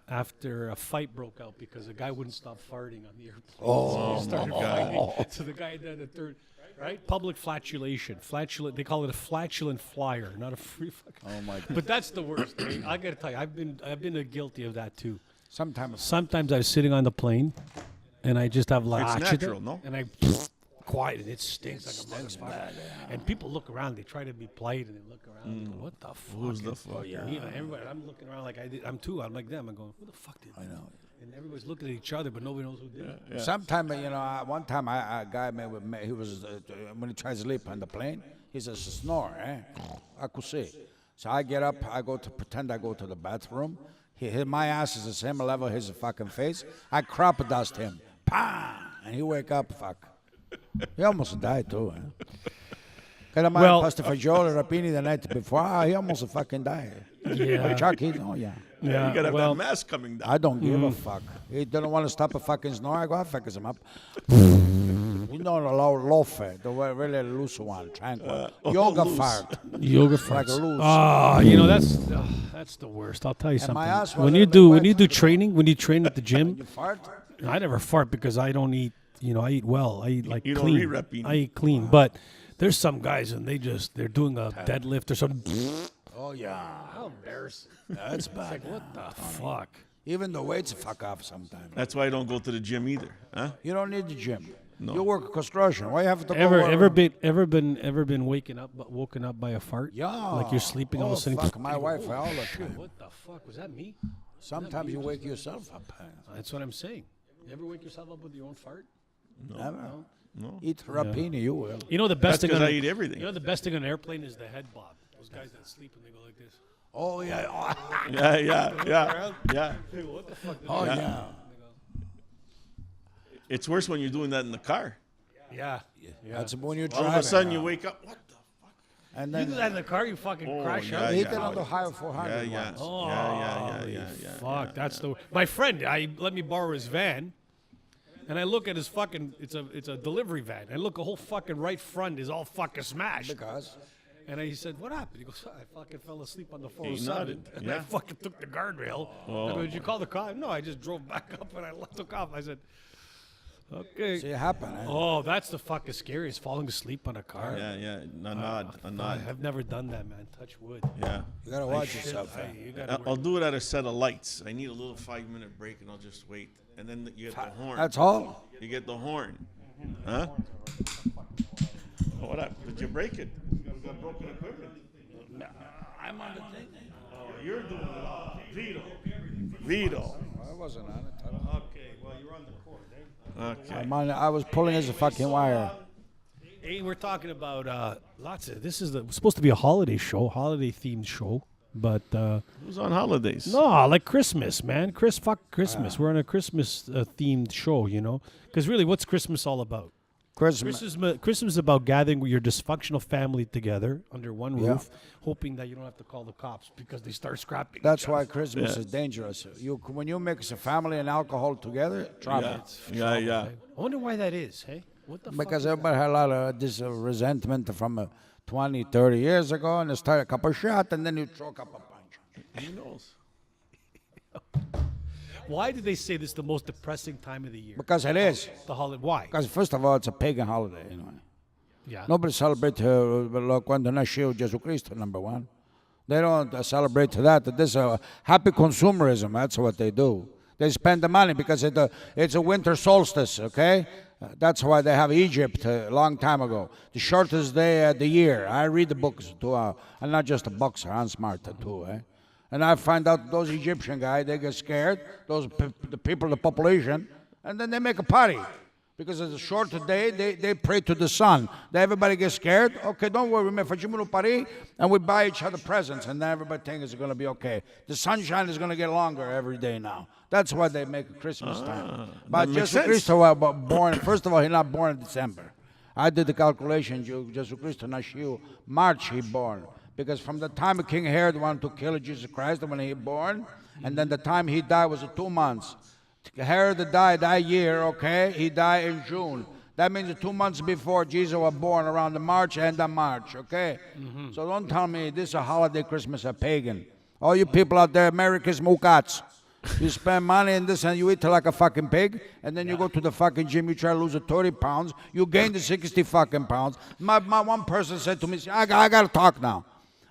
after a fight broke out because a guy wouldn't stop farting on the airplane. Oh, so, he started fighting. So the guy did a third, right? Public flatulation. They call it a flatulent flyer, not a free fucking. Oh my. But that's the worst. I gotta tell you, I've been guilty of that too. Sometimes Sometimes I was sitting on the plane, and I just have like It's accident, natural, no? and I quiet, and it stinks like a motherfucker. And people look around, they try to be polite, and they look around. And go, what the fuck? Who's the fuck? You know, everybody. I'm looking around like I'm too. I'm like them. I'm going, who the fuck did? I know. And everybody's looking at each other, but nobody knows who did it. Yeah. Sometimes, one time a guy made with me, he was, when he tries to sleep on the plane, he says, snore, eh? I could see. So I get up, I go to pretend I go to the bathroom. My ass is the same level as his fucking face. I crop dust him. Pah! And he wake up, fuck. He almost died too, eh? Kaya naman Well, Pastor Fagioli Rapini the night before, he almost fucking died. Yeah. Chuck, he, oh yeah. Yeah. You gotta have well, that mask coming down. I don't give a fuck. He didn't want to stop a fucking snore. I go, I fuckers him up. You know the low fat, the really loose one, tranquil. Yoga loose. fart. yoga Like farts. loose. You know that's the worst. I'll tell you something. my ass was When a you little bit do wet. training, when you train at the gym, You fart? I never fart because I don't eat. You know, I eat well. I eat like You don't clean. re-rep eating. I eat clean, but there's some guys and they're doing a deadlift or something. Oh yeah. How embarrassing! That's bad. What the fuck? Even the weights fuck off sometimes. That's why I don't go to the gym either. Huh? You don't need the gym. No. You work construction. Why you have to go? Ever been woken up by a fart? Yeah. Like you're sleeping all of a sudden. Fuck my wife all the time. What the fuck was that? Me? Sometimes you wake yourself up. That's what I'm saying. You ever wake yourself up with your own fart? Never. No. Eat rapini, you will. You know the best That's thing. 'cause on I a- eat everything. You know the best thing on an airplane is the head bob. Those guys that sleep and they go like this. Oh yeah. Yeah. Hey, what the fuck? Oh yeah. It's worse when you're doing that in the car. Yeah. That's when you're All driving. of a sudden you wake up. What the fuck? And You then do that in the car, you fucking crash yeah, out. he yeah. did on the high 400 Yeah, yeah. once. Oh, Yeah. Fuck, that's the. My friend, let me borrow his van, and I look at his fucking. It's a delivery van. I look, a whole fucking right front is all fucking smashed. Because And he said, "What happened?" He goes, "I fucking fell asleep on the nodded, 407, and I yeah. fucking took the guardrail." I go, "Did you call the car?" No, I just drove back up and I took off. I said, "Okay." see it happen. Eh? Oh, that's the fucking scariest, falling asleep on a car. Yeah. A nod. I've never done that, man. Touch wood. Yeah. You gotta watch yourself. Eh? You gotta I'll do it at a set of lights. I need a little 5-minute break, and I'll just wait. And then you get the horn. That's all. You get the horn. Huh? What up? Did you break it? You got broken equipment. I'm on the thing. Oh, you're doing it all. Vito. I wasn't on it. Okay, well, you're on the court, eh? Okay. I was pulling his fucking wire. Hey, we're talking about lots of. This is supposed to be a holiday show, holiday themed show, but Who's on holidays? no, like Christmas, man. Fuck Christmas. We're on a Christmas themed show, you know. Because really, what's Christmas all about? Christmas. Christmas is about gathering your dysfunctional family together under one Yeah. roof, hoping that you don't have to call the cops because they start scrapping. That's each why other. Christmas is dangerous. When you mix a family and alcohol together, trouble. Yeah. I wonder why that is. Hey, what the fuck? Because is that? everybody had a lot of this resentment from 20, 30 years ago, and they start a couple shot, and then you throw a couple punch. Who knows? Why did they say this is the most depressing time of the year? Because it is. The holiday. Why? Because first of all, it's a pagan holiday. Yeah. Nobody celebrates cuando nació Jesucristo, number one. They don't celebrate that. This is a happy consumerism. That's what they do. They spend the money because it's a winter solstice, okay? That's why they have Egypt a long time ago. The shortest day of the year. I read the books too. I'm not just a boxer. I'm smart too, eh? And I find out those Egyptian guys, they get scared, the people, the population, and then they make a party. Because it's a shorter day, they pray to the sun. Then everybody gets scared. Okay, don't worry, we fazemos a party, and we buy each other presents, and then everybody thinks it's going to be okay. The sunshine is going to get longer every day now. That's why they make it Christmas time. But that makes Jesus Christ was born, first of all, he's not born in December. I did the calculation, Jesus Christ nasceu March he born. Because from the time King Herod wanted to kill Jesus Christ when he born, and then the time he died was 2 months. Herod died that year, okay? He died in June. That means 2 months before Jesus was born, around the March, end of March, okay? So don't tell me this is a holiday, Christmas, a pagan. All you people out there, Merry Christmas, mukats. You spend money in this and you eat like a fucking pig, and then you go to the fucking gym, you try to lose 30 pounds, you gain the 60 fucking pounds. My one person said to me, I got to talk now.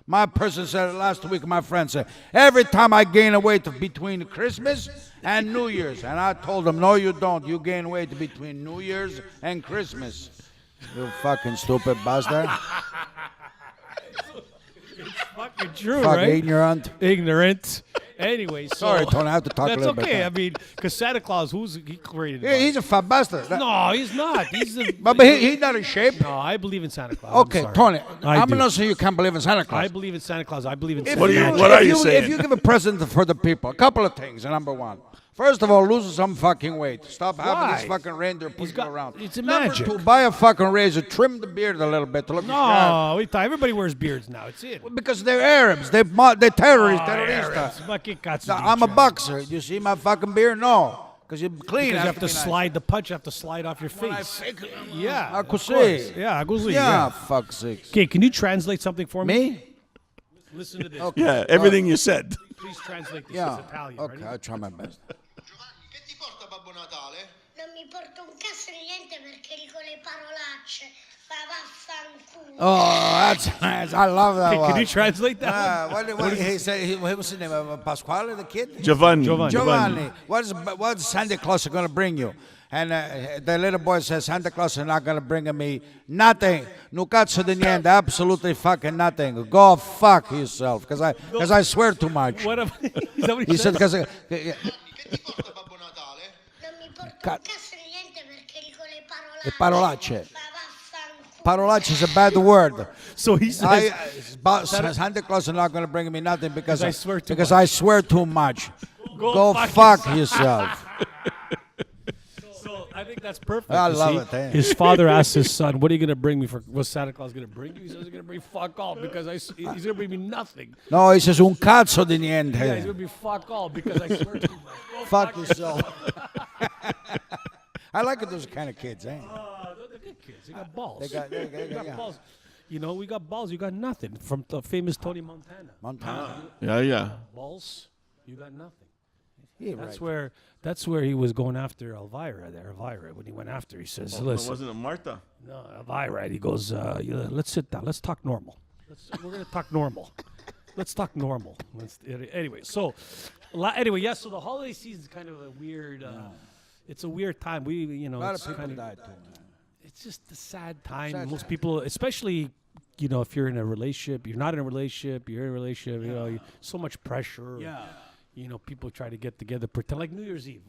My person said last week, my friend said, every time I gain a weight between Christmas and New Year's. And I told him, no, you don't. You gain weight between New Year's and Christmas. You fucking stupid bastard. Fucking true, Fuck right? ignorant. Anyway, so Sorry, Tony, I have to talk a that's little bit. okay. I mean, because Santa Claus, he created? Yeah, he's a fat bastard. No, he's not. He's a, But he's not in shape. no, I believe in Santa Claus. Okay, I'm sorry. Tony, I I'm do. not saying you can't believe in Santa Claus. I believe in Santa Claus. I believe in If Santa you- Magic. what are you If saying? you give a present for the people, a couple of things. Number one, first of all, lose some fucking weight. Stop having this Why? fucking reindeer pushing got- around. it's a Number magic. two, buy a fucking razor, trim the beard a little bit to look sharp. No, wait, everybody wears beards now. It's it. Because they're Arabs. They're terrorists. Arabs. Terroristas. Ma che cazzo Now, I'm a dici? boxer. You see my fucking beard? No. Because you're clean. Because you have to be nice. slide the punch. You have to slide off your face. Yeah. I of could course. see. Yeah, così. Yeah, fuck sakes. Okay, can you translate something for me? Me? Listen to this. Yeah, everything you said. Please translate this. Yeah. It's Italian. Okay, Ready? I'll try my best. Giovanni, che ti porta Babbo Natale? Non mi porto un cazzo di niente perché dico le parolacce. Ma vaffanculo. Oh, that's nice. I love that Hey, one. can you translate that? What he said? What was his name? Pasquale, the kid? Giovanni. Giovanni. What's Santa Claus going to bring you? And the little boy says, Santa Claus is not going to bring me nothing. No cazzo di niente. Absolutely fucking nothing. Go fuck yourself. Because I swear too much. What if, is that what He said, because Giovanni, che ti porta Babbo Natale? Non mi porto Ca- un cazzo di niente perché dico le le parolacce. parolacce. Ma vaffanculo. Parolacce is a bad word. so he says, Santa Claus is not going to bring me nothing because I swear too because much. I swear too much. Go fuck fuck yourself. so I think that's perfect. I You love see? it, eh? His father asked his son, "What are you going to bring me for? What's Santa Claus going to bring you?" He says, "He's going to bring fuck all because he's going to bring me nothing. No, he says un cazzo di niente. Yeah, he's going to be fuck all because I swear too much." Go Fuck yourself. I like those kind of kids, eh? They're good kids. They got balls. They got yeah. balls. You know, we got balls. You got nothing. From the famous Tony Montana. Montana. Yeah. Balls. You got nothing. Yeah, That's right. That's where he was going after Elvira. There, Elvira. When he went after, he says, "Listen, Wasn't it Martha? no, Elvira." He goes, "Let's sit down. Let's talk normal. We're gonna talk normal. Let's talk normal." Anyway, so anyway, yes. So the holiday season is kind of a weird. It's a weird time. A lot it's of people kind died too. It's just a sad time. Sad Most time. people, especially, if you're in a relationship, you're not in a relationship, you're in a relationship. So much pressure. Yeah. People try to get together, pretend like New Year's Eve.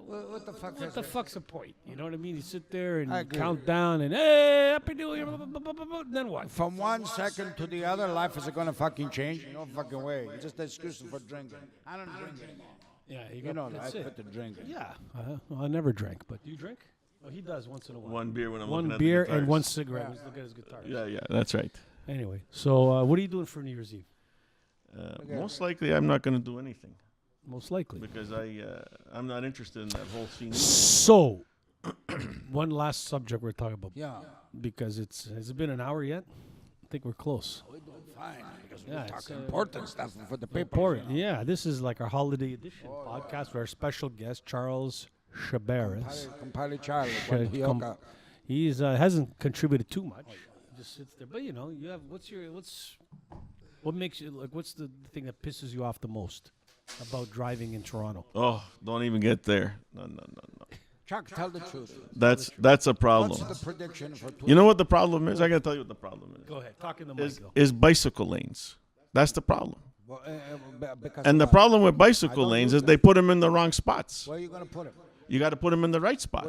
What the fuck? What the fuck's the point? You know what I mean? You sit there I and agree. count down and hey, Happy New Year. Blah, blah, blah, blah, blah, then what? From 1 second to the other, life is going to fucking change. No fucking way. It's just an excuse for drinking. I don't drink anymore. Yeah, You know that. I that's quit it. the drinking. Yeah, I never drank, but do you drink? Oh, he does once in a while. One beer when I'm One looking at beer the and guitars. one cigarette. Let's look at his guitar. Yeah, that's right. Anyway, so what are you doing for New Year's Eve? Most likely, I'm not going to do anything Most likely. because I'm not interested in that whole scene. So, one last subject we're talking about. Yeah. Because has it been an hour yet? I think we're close. We're doing fine because Yeah, we're it's, talking important stuff for the people. Important. Yeah, this is like our holiday edition podcast with our special guest, Charles Chabaris. Compiley Charlie. Sh- com- He's hasn't contributed too much. He just sits there. But you know, you have what makes you like? What's the thing that pisses you off the most about driving in Toronto? Oh, don't even get there. No. Chuck, tell the truth. That's a What's problem. the prediction for You know what the problem is? I got to tell you what the problem is. Go ahead, talk in the mic though. Is bicycle lanes. That's the problem. because And the of what? problem with bicycle don't lanes use is they put them in the wrong spots. Where are you going to put him? You got to put them in the right spots.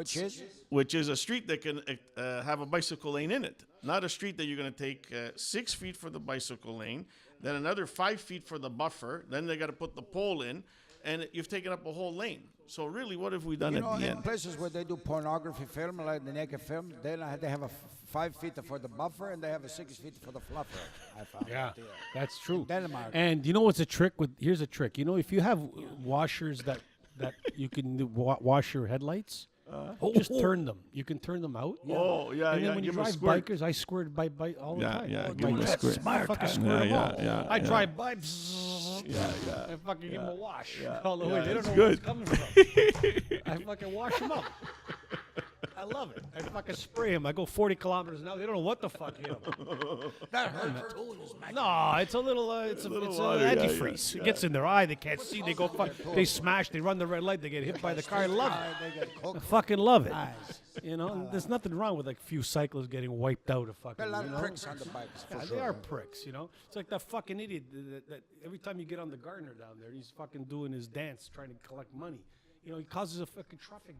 Which is? a street that can have a bicycle lane in it, not a street that you're going to take 6 feet for the bicycle lane, then another 5 feet for the buffer. Then they got to put the pole in, and you've taken up a whole lane. So really, what have we done You at know, the in end? places where they do pornography film, like the naked film, they have a 5 feet for the buffer and they have a 6 feet for the fluffer. I found. Yeah, that's true. Denmark. And you know what's a trick? Here's a trick. You know, if you have washers that you can wash your headlights, just turn them. You can turn them out. Oh, yeah, And then yeah. when you Give 'em a drive squirt. bikers, I squirt by all the Yeah, time. yeah, Oh, give 'em a that's squirt. smart. Fucking squirt Yeah, 'em yeah, all. yeah, I yeah. drive by. Yeah. I fucking give them a wash all the Yeah, way. They don't it's know good. where it's coming from. I fucking wash them up. I love it. I fucking spray them. I go 40 kilometers an hour. They don't know what the fuck hit them. That hurts too. No, it's a little, it's a water, yeah, antifreeze. It gets in their eye. They can't see. They go, they smash. They run the red light. They get hit by the car. I love it. They get I cooked. fucking love it. Nice. You know, and there's nothing wrong with like few cyclists getting wiped out of fucking. There are a lot you of know? pricks on the bikes. For Yeah, sure. they are pricks, you know. It's like that fucking idiot that every time you get on the Gardner down there, he's fucking doing his dance trying to collect money. You know, he causes a fucking traffic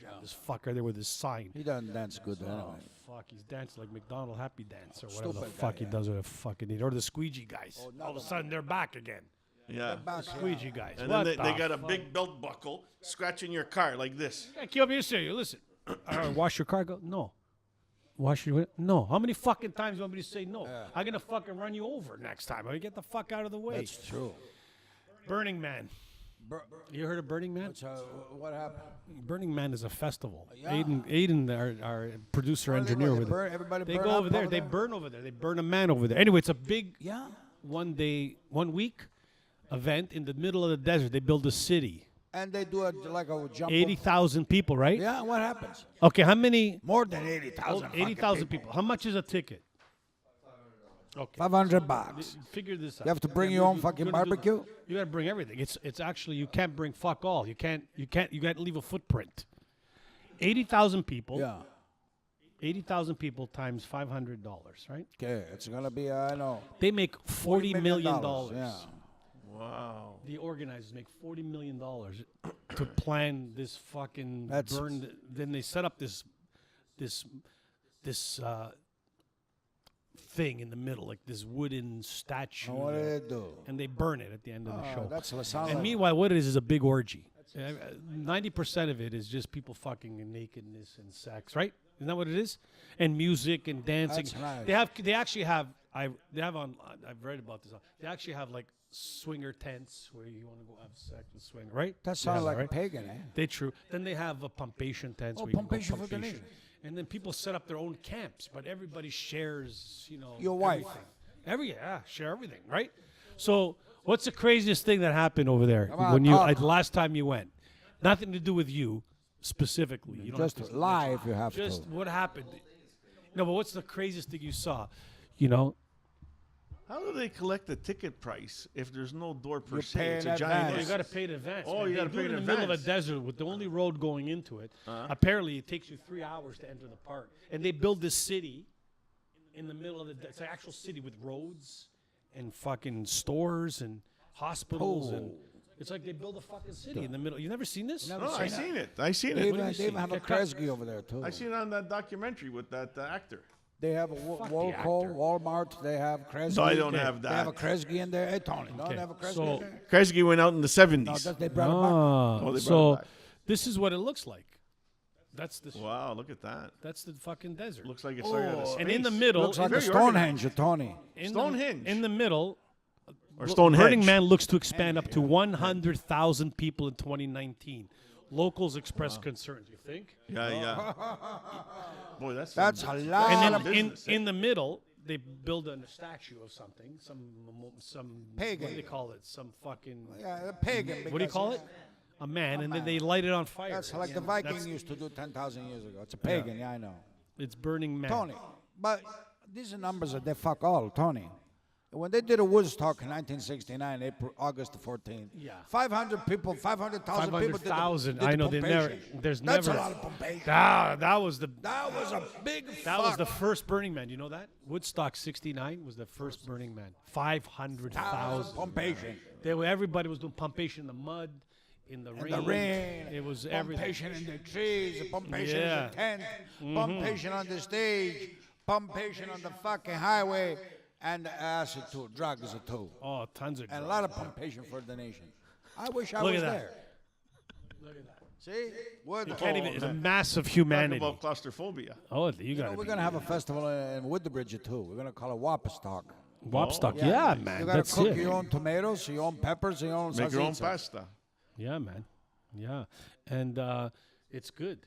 jam. This fucker there with his sign. He doesn't dance good Oh, anyway. fuck, he's dancing like McDonald Happy Dance or whatever the Stupid fuck guy, he yeah. does with a fucking idiot. Or the squeegee guys. All of a sudden, they're back again. Yeah. Back, Squeegee guys. And What then they the got a fuck? big belt buckle scratching your car like this. Yeah, keep up your serious. Listen. Wash your car? Go, no. Wash your no. How many fucking times do you want me to say no? I'm going to fucking run you over next time. I mean, get the fuck out of the way. That's true. Burning Man. You heard of Burning Man? So what happened? Burning Man is a festival. Yeah. Aiden, our producer What do they engineer go, over they there. burn- everybody They burn go up over there. over They there? burn over there. They burn a man over there. Anyway, it's a big Yeah. 1 week event in the middle of the desert. They build a city. And they do like a jump. 80,000 people, right? Yeah. What happens? Okay, how many? More than 80,000. 80,000 people. How much is a ticket? Okay. $500. Figure this out. You have to bring Okay, your we- own we're fucking gonna do- barbecue? You got to bring everything. It's actually you can't bring fuck all. You got to leave a footprint. 80,000 people. Yeah. 80,000 people times $500, right? Okay. It's going to be, I know. They make $40 million. Yeah. Wow. The organizers make $40 million to plan this fucking That's- burn. Then they set up this thing in the middle, like this wooden statue, And what do they do? and they burn it at the end of the show. That's LaSalle. And meanwhile, what it is a big orgy. 90% of it is just people fucking and nakedness and sex, right? Isn't that what it is? And music and dancing. That's nice. They actually have. I've read about this. They actually have like swinger tents where you want to go have sex with swinger, right? That They sounds have like right? a pagan, eh? They true. Then they have a pumpation tents. Oh, where you can go pumpation for the nation. And then people set up their own camps, but everybody shares, you know. Your wife. Everything. Share everything, right? So, what's the craziest thing that happened over there Come on, when you talk. last time you went? Nothing to do with you specifically. You don't Just have to lie if you have Just to. what happened? No, but what's the craziest thing you saw? You know, How do they collect the ticket price if there's no door per You se? pay It's in a giant. you advance. got to pay in advance. Oh, man. you They gotta do pay it in in the middle of a advance. desert with the only road going into it. Apparently, it takes you 3 hours to enter the park, and they build this city in the middle of the. It's an actual city with roads and fucking stores and hospitals and. It's like they build a fucking city in the middle. You never seen this? No, I seen it. I seen They it. even, do you they even see? have a Get cut. Kresge over there, too. I seen it on that documentary with that actor. They have a Fuck the Walco, actor. Walmart. They have Kresge. No, I don't Okay. have They have a that. Kresge in there. Hey, Tony, don't Okay, have a Kresge so- in there? Kresge went out in the 70s. No, they brought him back. Ah, Oh, they brought so it back. this is what it looks like. That's the Wow, look at that. that's the fucking desert. Looks like it started out of space. and in the middle, Looks like a very Stonehenge, Tony. Stonehenge. in the middle, Or Stonehenge. Burning Man looks to expand up to 100,000 people in 2019. Locals express concerns. You think? Yeah. Boy, that's That's a lot. And of then in, business, eh? in the middle, they build a statue of something. Some Pagan. What do they call it? Some fucking. yeah, a pagan. What do you because call it? A man, and then they light it on fire. That's like the Viking used to do 10,000 years ago. It's a pagan, yeah, I know. It's Burning Man. Tony, but these are numbers that they fuck all, Tony. When they did a Woodstock in 1969, August the 14th, Yeah. 500 people, 500,000 people did the 500,000. did I the know they never. pumpation. There's That's never. a lot of pumpation. That was the. That was a big That fuck. was the first Burning Man. You know that? Woodstock '69 was the first Burning Man. 500,000. pumpation. Everybody was doing pumpation in the mud, in the rain. The rain. It was everything. Pumpation in the trees, pumpation Yeah. in the tent, pumpation on the stage, pumpation on the fucking highway, and acid too, drugs too. Oh, tons of. And a drugs. lot of pumpation for the nation. I wish I Look was at that. there. Look at that. See? We're the- Can't even. It's a man. massive Talk humanity. about claustrophobia. Oh, you got We're it. going to have a festival in Woodbridge too. We're going to call it Wapstock. Wopstock. Oh, Yeah, man. You got That's to cook it. your own tomatoes, your own peppers, your own Make your own salsiccia. pasta. Yeah, man. Yeah, and it's good.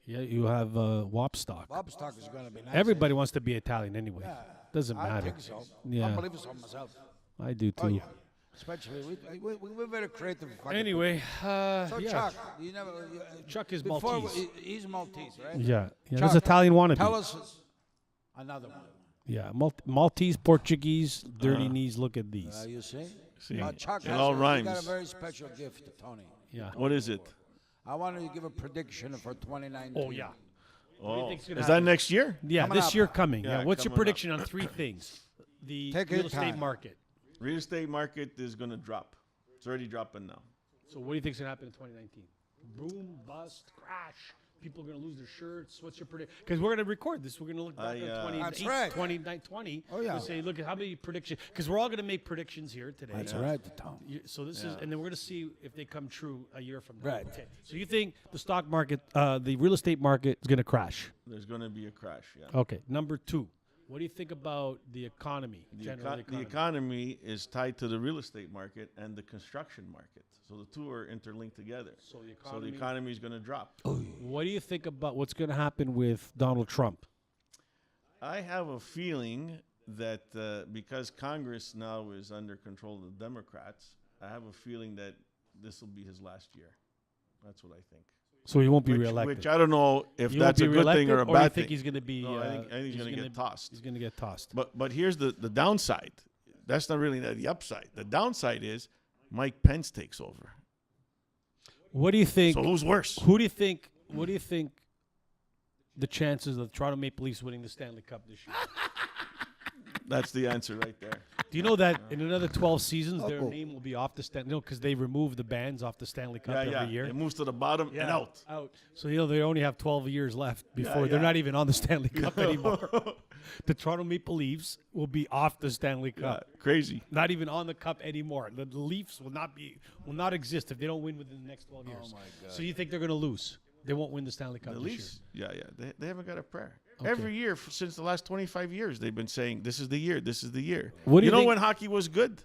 Yeah, you have Wopstock. Wapstock is going to be nice. Everybody wants to be Italian anyway. Doesn't I matter. think so. Yeah. I believe it so myself. I do too. Oh, yeah. Especially, we're very creative. fucking Anyway, So yeah. Chuck, you never. Chuck is before Maltese. He's Maltese, right? Yeah, Chuck, that's Italian wannabe. Tell us another one. Yeah, Maltese, Portuguese, dirty knees. Look at these. You see? See, Chuck it has all he got rhymes. a very special gift, Tony. Yeah. What is it? I want you to give a prediction for 2019. Oh yeah. Oh, think's gonna is that happen? next year? Yeah, Coming this up. year coming. Yeah, Yeah. What's your coming up. prediction on three things? The Take your real estate time. market. Real estate market is going to drop. It's already dropping now. So what do you think's gonna happen in 2019? Boom, bust, crash. People are gonna lose their shirts. What's your prediction? Because we're gonna record this. We're gonna look back at That's 20, right. 20. Oh, yeah. We'll say, look at how many predictions. Because we're all gonna make predictions here today. That's right, Tom. So this is, and then we're gonna see if they come true a year from now. Right. Okay. So you think the stock market, the real estate market, is gonna crash? There's going to be a crash, yeah. Okay. Number two, what do you think about the economy? The economy is tied to the real estate market and the construction market. So the two are interlinked together. So the So the economy is going to drop. What do you think about what's gonna happen with Donald Trump? I have a feeling that because Congress now is under control of the Democrats, I have a feeling that this will be his last year. That's what I think. So he won't be Which reelected. I don't know if He that's a won't be good thing or a reelected, bad you thing. think he's gonna be? No, I think he's going to get tossed. He's gonna get tossed. But here's the downside. That's not really the upside. The downside is Mike Pence takes over. What do you think? So who's worse? Who do you think? What do you think? The chances of the Toronto Maple Leafs winning the Stanley Cup this year? That's the answer right there. Do you know that in another 12 seasons their cool. name will be off the Stanley? No, because they remove the bands off the Stanley Cup every year. It moves to the bottom and out. Out. So they only have 12 years left before they're yeah. not even on the Stanley Cup anymore. The Toronto Maple Leafs will be off the Stanley Cup. Crazy. Not even on the cup anymore. The Leafs will not exist if they don't win within the next 12 years. Oh my God. So you think they're going to lose? They won't win the Stanley Cup The this Leafs, yeah. They haven't got a prayer. Every year since the last 25 years, they've been saying, this is the year, this is the year. What do you know think- when hockey was good?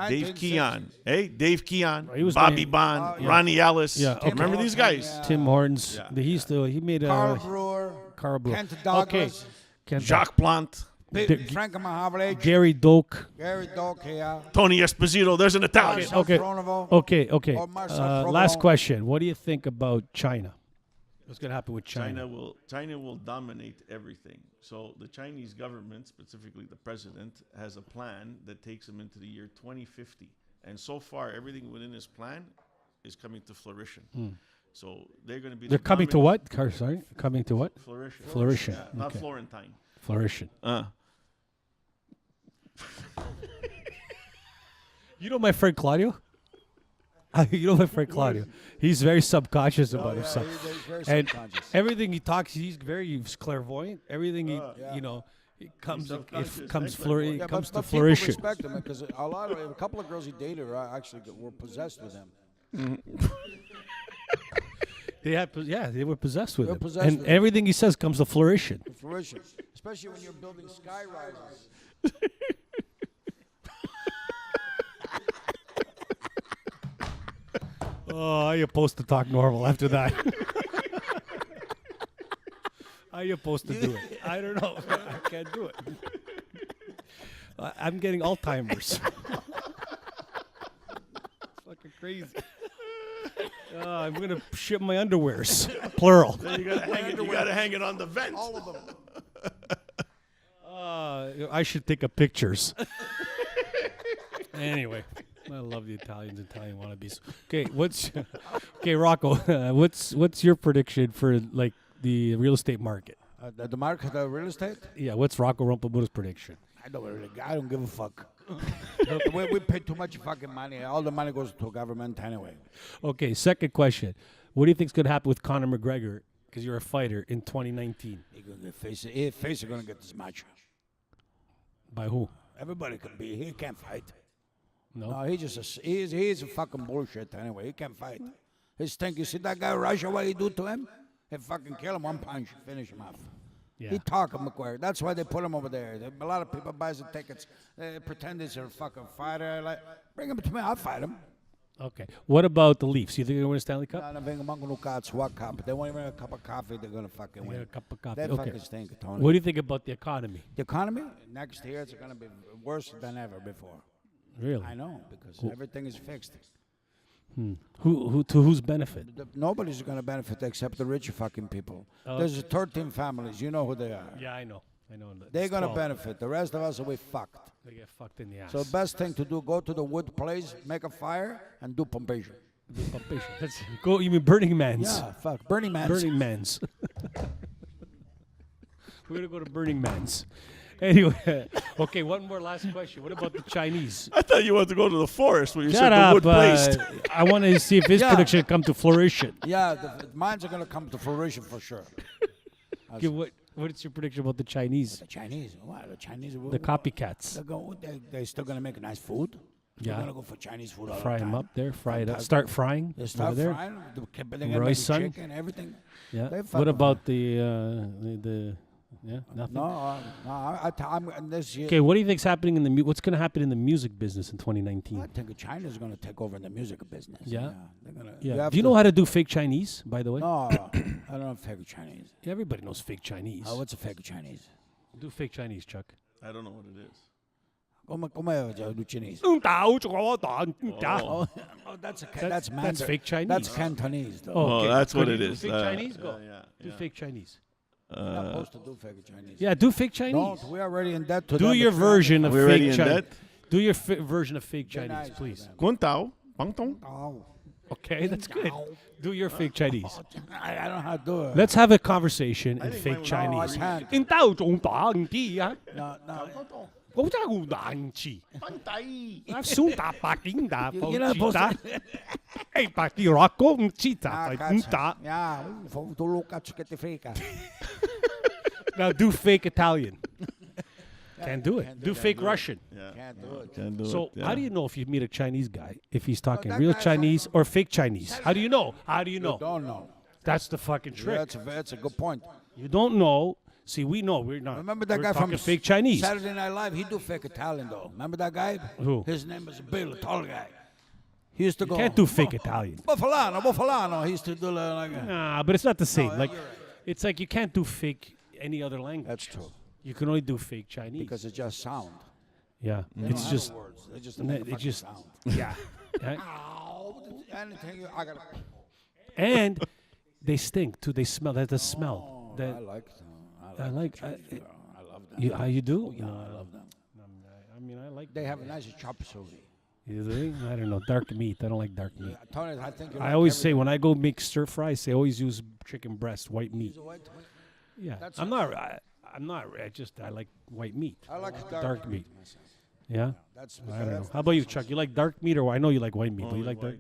Dave 1960s. Keon. Hey, Dave Keon, He was Bobby playing- Bond, Ronnie Ellis. Yeah, okay. Remember these guys? Yeah. Tim Hortons. Yeah. He made a Carl Brewer, Carl Brewer. Kent Douglas, Okay. Kent Jacques Plant, Frank Mahavlich, Gary Doak. Gary Doak here, Tony Esposito. There's an Italian. Marcel Okay. Fronovo. Okay. Or Marcel Last Provolone. question. What do you think about China? What's going to happen with China will dominate everything. So the Chinese government, specifically the president, has a plan that takes them into the year 2050. And so far, everything within his plan is coming to fruition. So they're going to be. They're the coming to dominant- what? Sorry, coming to what? Flourishing. Flourishing. Yeah, not Okay. Florentine. Flourishing. You know my friend Claudio? You know my friend Claudio? He's very subconscious about himself. He's very And subconscious. everything he talks, he's very clairvoyant. Everything he, it comes, subconscious. it comes, Thanks, it Yeah, comes to but flourishing. people respect him because a couple of girls he dated actually were possessed with him. they were possessed with They were him. possessed And with him. everything he says comes to fruition. Fruition. Especially when you're building sky rises. Oh, how you supposed to talk normal after that? How you supposed to do it? I don't know. I can't do it. I'm getting Alzheimer's. Fucking crazy. I'm gonna ship my underwears, plural. You gotta hang it on the vent. All of them. I should take a pictures. Anyway, I love the Italian wannabes. Okay, Rocco? What's your prediction for like the real estate market? The market of real estate? Yeah, what's Rocco Rumpelmutter's prediction? I don't give a fuck. we pay too much fucking money. All the money goes to government anyway. Okay, second question. What do you think's gonna happen with Conor McGregor? Because you're a fighter in 2019. He gonna get face are gonna get this match. By who? Everybody can be. He can't fight. No. No, he's a fucking bullshit anyway. He can't fight. He stink. You see that guy in Russia? What he do to him? He fucking kill him one punch, finish him off. Yeah. He talk him McGuire. That's why they put him over there. A lot of people buys the tickets. Pretend he's a fucking fighter. Like, bring him to me. I'll fight him. Okay. What about the Leafs? You think they're gonna win a Stanley Cup? No, bring him no cups, what cup? They won't even have a cup of coffee. They're gonna fucking Get win. a cup of coffee. They Okay. fucking stink, Tony. What do you think about the economy? The economy next year it's gonna be worse than ever before. Really? I know because everything is fixed. Who to whose benefit? Nobody's gonna benefit except the rich fucking people. Oh. There's 13 families. You know who they are. Yeah, I know. They're It's gonna 12. benefit. The rest of us will be fucked. They get fucked in the ass. So best thing to do: go to the wood place, make a fire, and do pumpation. Go. You mean Burning Man's? Yeah, fuck Burning Man. Burning Man's. We're gonna go to Burning Man's. Anyway, okay. One more last question. What about the Chinese? I thought you wanted to go to the forest where you Shut said the up. wood placed. I want to see if his Yeah. prediction come to fruition. Yeah, the mines are gonna come to fruition for sure. Okay, what's your prediction about the Chinese? The Chinese, what? The Chinese, The copycats. they're still gonna make nice food. Yeah. They're gonna go for Chinese food all Fry the time. them up there. Fry it up. Fantastic. Start frying. They start over there. frying. They're gonna Roy's make son? chicken, everything. Yeah. They What fucking- about the yeah, nothing. No, I'm this year. Okay, what do you think's happening in the what's going to happen in the music business in 2019? I think China's gonna take over in the music business. Yeah? they're gonna. Yeah. Do you know how to do fake Chinese, by the way? No, I don't know fake Chinese. Everybody knows fake Chinese. What's a fake Chinese? Do fake Chinese, Chuck. I don't know what it is. Come do Chinese. Oh, Oh, that's that's Mandarin. fake Chinese. That's Cantonese, though. Oh, okay. that's what Could it you do is. Fake Chinese, go. Yeah, Do yeah. fake Chinese. We're not supposed to do fake Chinese. Yeah, do fake Chinese. Don't. We're already in debt to Do them. your version of We're already fake in Chinese. debt? Do your version of fake Chinese, nice please. with Guan Tao, Bang Tong. Oh, Okay, that's good. Do your fake Chinese. I don't know how to do it. Let's have a conversation in think fake mine Chinese. No, I can't. 应到中大地啊， No, no. 我真係好難治。 Bang Tai. 啊，蘇打白景打， You're not supposed 打 to.，誒白啲話講唔知打， Ah, 唔打。 Yeah, tu Luca che ti frega. Now do fake Italian. Can't do it. Can't Do fake Russian. Yeah. Can't do it. Can't do So it. Yeah. how do you know if you meet a Chinese guy if he's talking that real guy's Chinese or fake Chinese? How do you know? How do you know? Don't know. That's the fucking Yeah, trick. that's a good point. You don't know. See, we know we're not. Remember that we're guy from talking fake Chinese. Saturday Night Live? He do fake Italian though. Remember that guy? Who? His name is Bill, tall guy. He used to go. Can't do fake Italian. Buffalano. He used to do like. Nah, but it's not the same. No, Like, you're right. it's like you can't do fake any other language. That's true. You can only do fake Chinese. Because it's just sound. Yeah, They it's don't have just words. They just no, make a it fucking just- sound. yeah. Right? Anything I got. And they stink too. They smell. That's the smell. I That like them. I like. I love them. You, how you do? Yeah, No, I love them. I mean, I like. They have a nice chop suey. You think? I don't know. Dark meat. I don't like dark meat. Tony, I think you I like always say everything. when I go make stir fries, I always use chicken breast, white meat. Use a white- Yeah, That's I'm not. I'm not. I like white meat. I like Dark meat. myself. Yeah. That's I don't know. How about you, Chuck? You like dark meat, or I know you like white meat, but you like dark.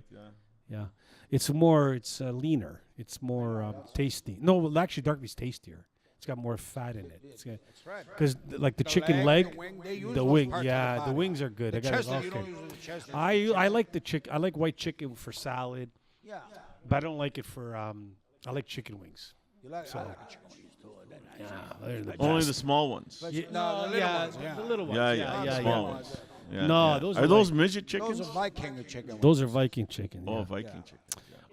Yeah, it's more. It's leaner. It's more tasty. No, well, actually, dark meat's tastier. It's got more fat in it. It's got That's right. because like the chicken leg, leg, the wing, they use the those wing. parts of the Yeah, the body. wings are good. The I got chest, it. you Okay. don't use the chest. I like the chicken. I like white chicken for salad, Yeah. but I don't like it I like chicken wings. You like, I like chicken wings too. They're nice. They're the Only best. the small ones. But Yeah, no, the little yeah, ones, yeah. the little ones. Yeah, small ones. Yeah, No, yeah. those are are those like- midget chickens? Those are Viking chicken. Those are Viking chicken. Oh, yeah. Viking chicken.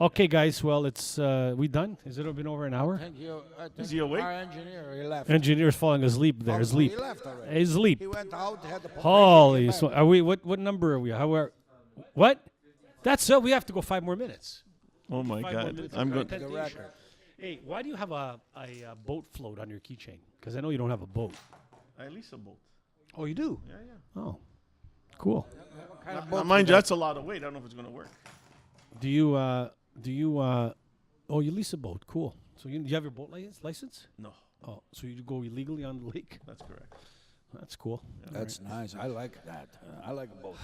Okay, guys. Well, it's we done. Has it been over an hour? I think Is he awake? Our engineer, he left. Engineer's falling asleep there. Oh, Asleep. He left already. He's asleep. He went out, had the Holy. he So came are we? What number are we? How are? What? That's we have to go 5 more minutes. Oh my 5 more God! minutes. I'm We're good. at back. The 10 record. Hey, why do you have a boat float on your keychain? Because I know you don't have a boat. At least a boat. Oh, you do? Yeah, yeah. Oh, cool. Now, mind you, that's a lot of weight. I don't know if it's gonna work. Do you? Oh, you lease a boat. Cool. So you have your boat license? No, Oh, so you go illegally on the lake? that's correct. That's cool. That's nice. I like that. I like both.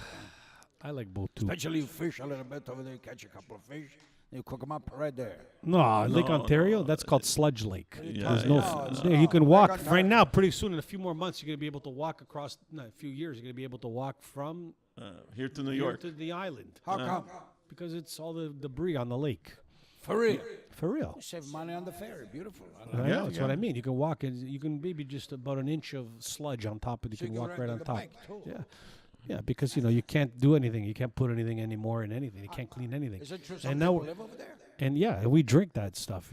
I like boat too. Especially you fish a little bit over there, catch a couple of fish, you cook them up right there. No, Lake No, Ontario. no, That's called Sludge Lake. Yeah, There's yeah. no. No, it's there you not. can Lake walk right Ontario. now. Pretty soon, in a few more months, you're gonna be able to walk across. No, a few years, you're gonna be able to walk from Here to New here York. to the island How come? because it's all the debris on the lake. For real. For real. You save money on the ferry. Beautiful. I I like know, Yeah, that's yeah. what I mean. You can walk and you can maybe just about an inch of sludge on top, and you So you can can walk rent right on on the top. bike, too. Yeah, yeah, because you can't do anything. You can't put anything anymore in anything. You can't clean anything. Is it true And some now, people live over there? and yeah, and we drink that stuff.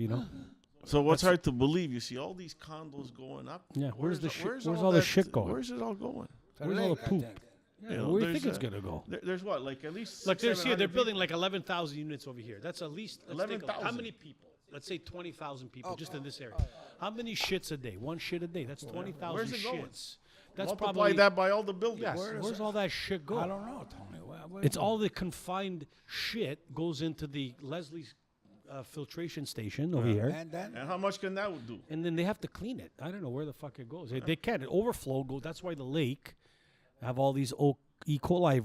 So what's hard to believe? You see all these condos going up. Yeah, where's the shit- where's all all the that- shit going? Where's it all going? To the Where's all lake, the I poop? think. Yeah, You know, where do you think there's it's gonna go? There's what, like at least. Look, there's here. They're 700 building like 11,000 units over here. That's at least let's take a- How 11,000? many people? Let's say 20,000 people just in this area. How many shits a day? One shit a day. That's 20,000 Where's it going? shits. That's Multiply probably that by all the buildings. Yes. Where's all that shit go? I don't know, Tony. Where It's all the confined shit goes into the Leslie's filtration station over here, And then And how much can that do? and then they have to clean it. I don't know where the fuck it goes. They can't. It overflow goes. That's why the lake have all these E. coli,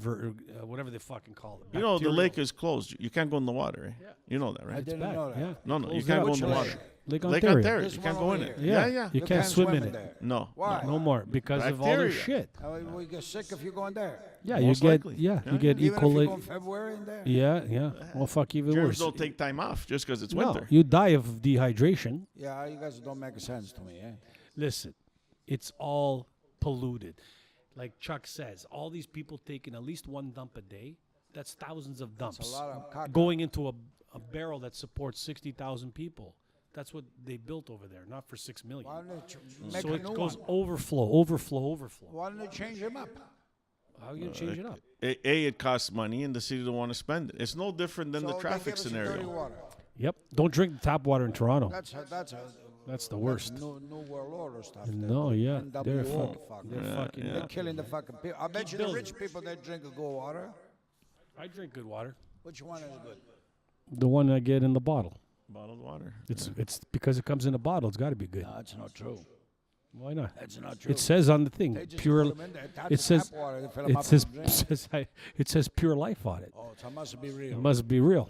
whatever they fucking call it. You know, the bacterial. lake is closed. You can't go in the water, eh? Yeah. You know that, I right? didn't Bad, know that. yeah. No, you Close it can't up. go in the Which water. lake? Lake Lake Ontario. Ontario. This You can't one go in over it. here. Yeah, yeah. You can't swim in it. there. No. Why? No more because of all the Bacteria. shit. We get sick if you go in there. Yeah, Most you get likely. yeah, Yeah, you get E. Even if you go coli. in February in there. Yeah, yeah. Well, fuck, even Germs worse. don't take time off just because it's No, winter. you die of dehydration. Yeah, you guys don't make sense to me, eh? Listen, it's all polluted. Like Chuck says, all these people taking at least one dump a day. That's thousands of dumps It's a lot of caca. going into a barrel that supports 60,000 people. That's what they built over there, not for 6 million. Why don't they make So a it new goes one? overflow. Why don't they change them up? How are you gonna change it up? It costs money, and the city don't want to spend it. It's no different than So the they traffic give us dirty scenario. water. Yep. Don't drink tap water in Toronto. That's the worst. New world order stuff. No, yeah, they're NWO. fucking. They're fucking. They're killing the fucking people. I bet you the building. rich people they drink a good water. I drink good water. Which one is good? The one I get in the bottle. Bottled water. It's because it comes in a bottle. It's got to be good. No, that's not true. Why not? That's not true. It says on the thing They just pure. put 'em in there, tap It the says tap water, they fill 'em it up says and drink. it says pure life on it. Oh, so it must be It real. must be real.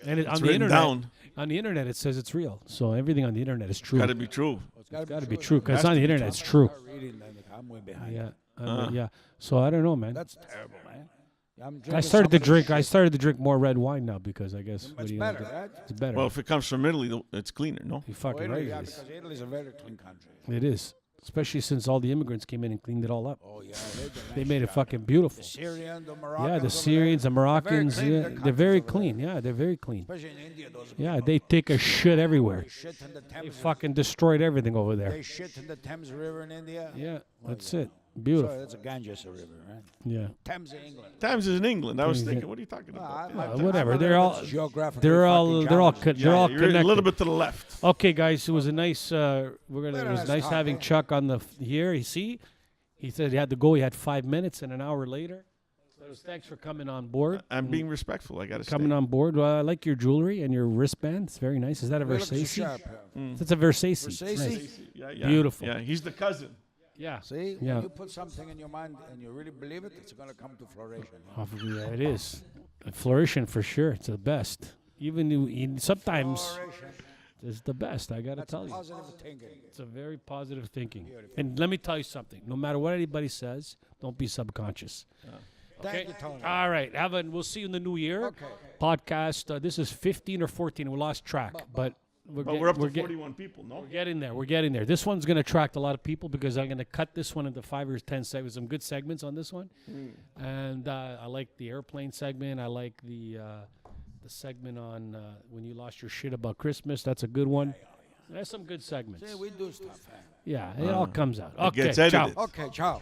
And on the written internet, down. on the internet, it says it's real. So everything on the internet is true. Got to be true. It's Got to be true because on the internet it's true. Reading, then I'm way behind. Yeah, yeah. So I don't know, man. That's terrible, man. I'm I drinking started to somebody's drink. shit. I started to drink more red wine now because I guess what It's do you better, know? right? It's better. Well, if it comes from Italy, it's cleaner, no? You're fucking Well, right. yeah, It is. because Italy's a very clean country. It is, especially since all the immigrants came in and cleaned it all up. Oh, yeah. They made it fucking beautiful. Syrian, the Moroccans. Yeah, the over Syrians, the there, Moroccans, clean, yeah, their they're countries very over there. clean. Yeah, they're very clean. Especially in India, those Yeah, people. they take a shit everywhere. They shit in the They Thames. fucking destroyed everything over there. They shit in the Thames River in India. Yeah, that's it. So Beautiful. that's a Ganges River, right? Yeah. Thames in England. Times is in England. I was Yeah. thinking, what are you talking about? Whatever. They're all. Geographically They're all. fucking They're all. challenged. They're all you're a little connected. bit to the left. Okay, guys, it was a nice. It was nice nice talk, having eh? Chuck on the here. You see, he said he had to go. He had 5 minutes, and an hour later. So thanks for coming on board. I'm being respectful. I got to say. Coming on board. I like your jewelry and your wristband. It's very nice. Is that a We look so Versace? sharp. That's a Versace. Versace? Nice. Yeah, yeah. Beautiful. Yeah, he's the cousin. Yeah. See, Yeah. when you put something in your mind and you really believe it, it's going to come to flourishing. Yeah, it is. Flourishing for sure. It's the best. Even sometimes Flourishing. it's the best. I gotta That's tell you. positive thinking. It's a very positive thinking. And let me tell you something. No matter what anybody says, don't be subconscious. Thank you, Tony. All right. We'll see you in the new year. Okay. Podcast. This is 15 or 14. We lost track, but But we're up to 41 people, no? We're getting there. We're getting there. This one's going to attract a lot of people because I'm going to cut this one into 5 or 10 segments. Some good segments on this one, and I like the airplane segment. I like the segment on when you lost your shit about Christmas. That's a good one. There's some good segments. We do stuff. Yeah, it all comes out. It Okay, gets ciao. edited. Okay, ciao.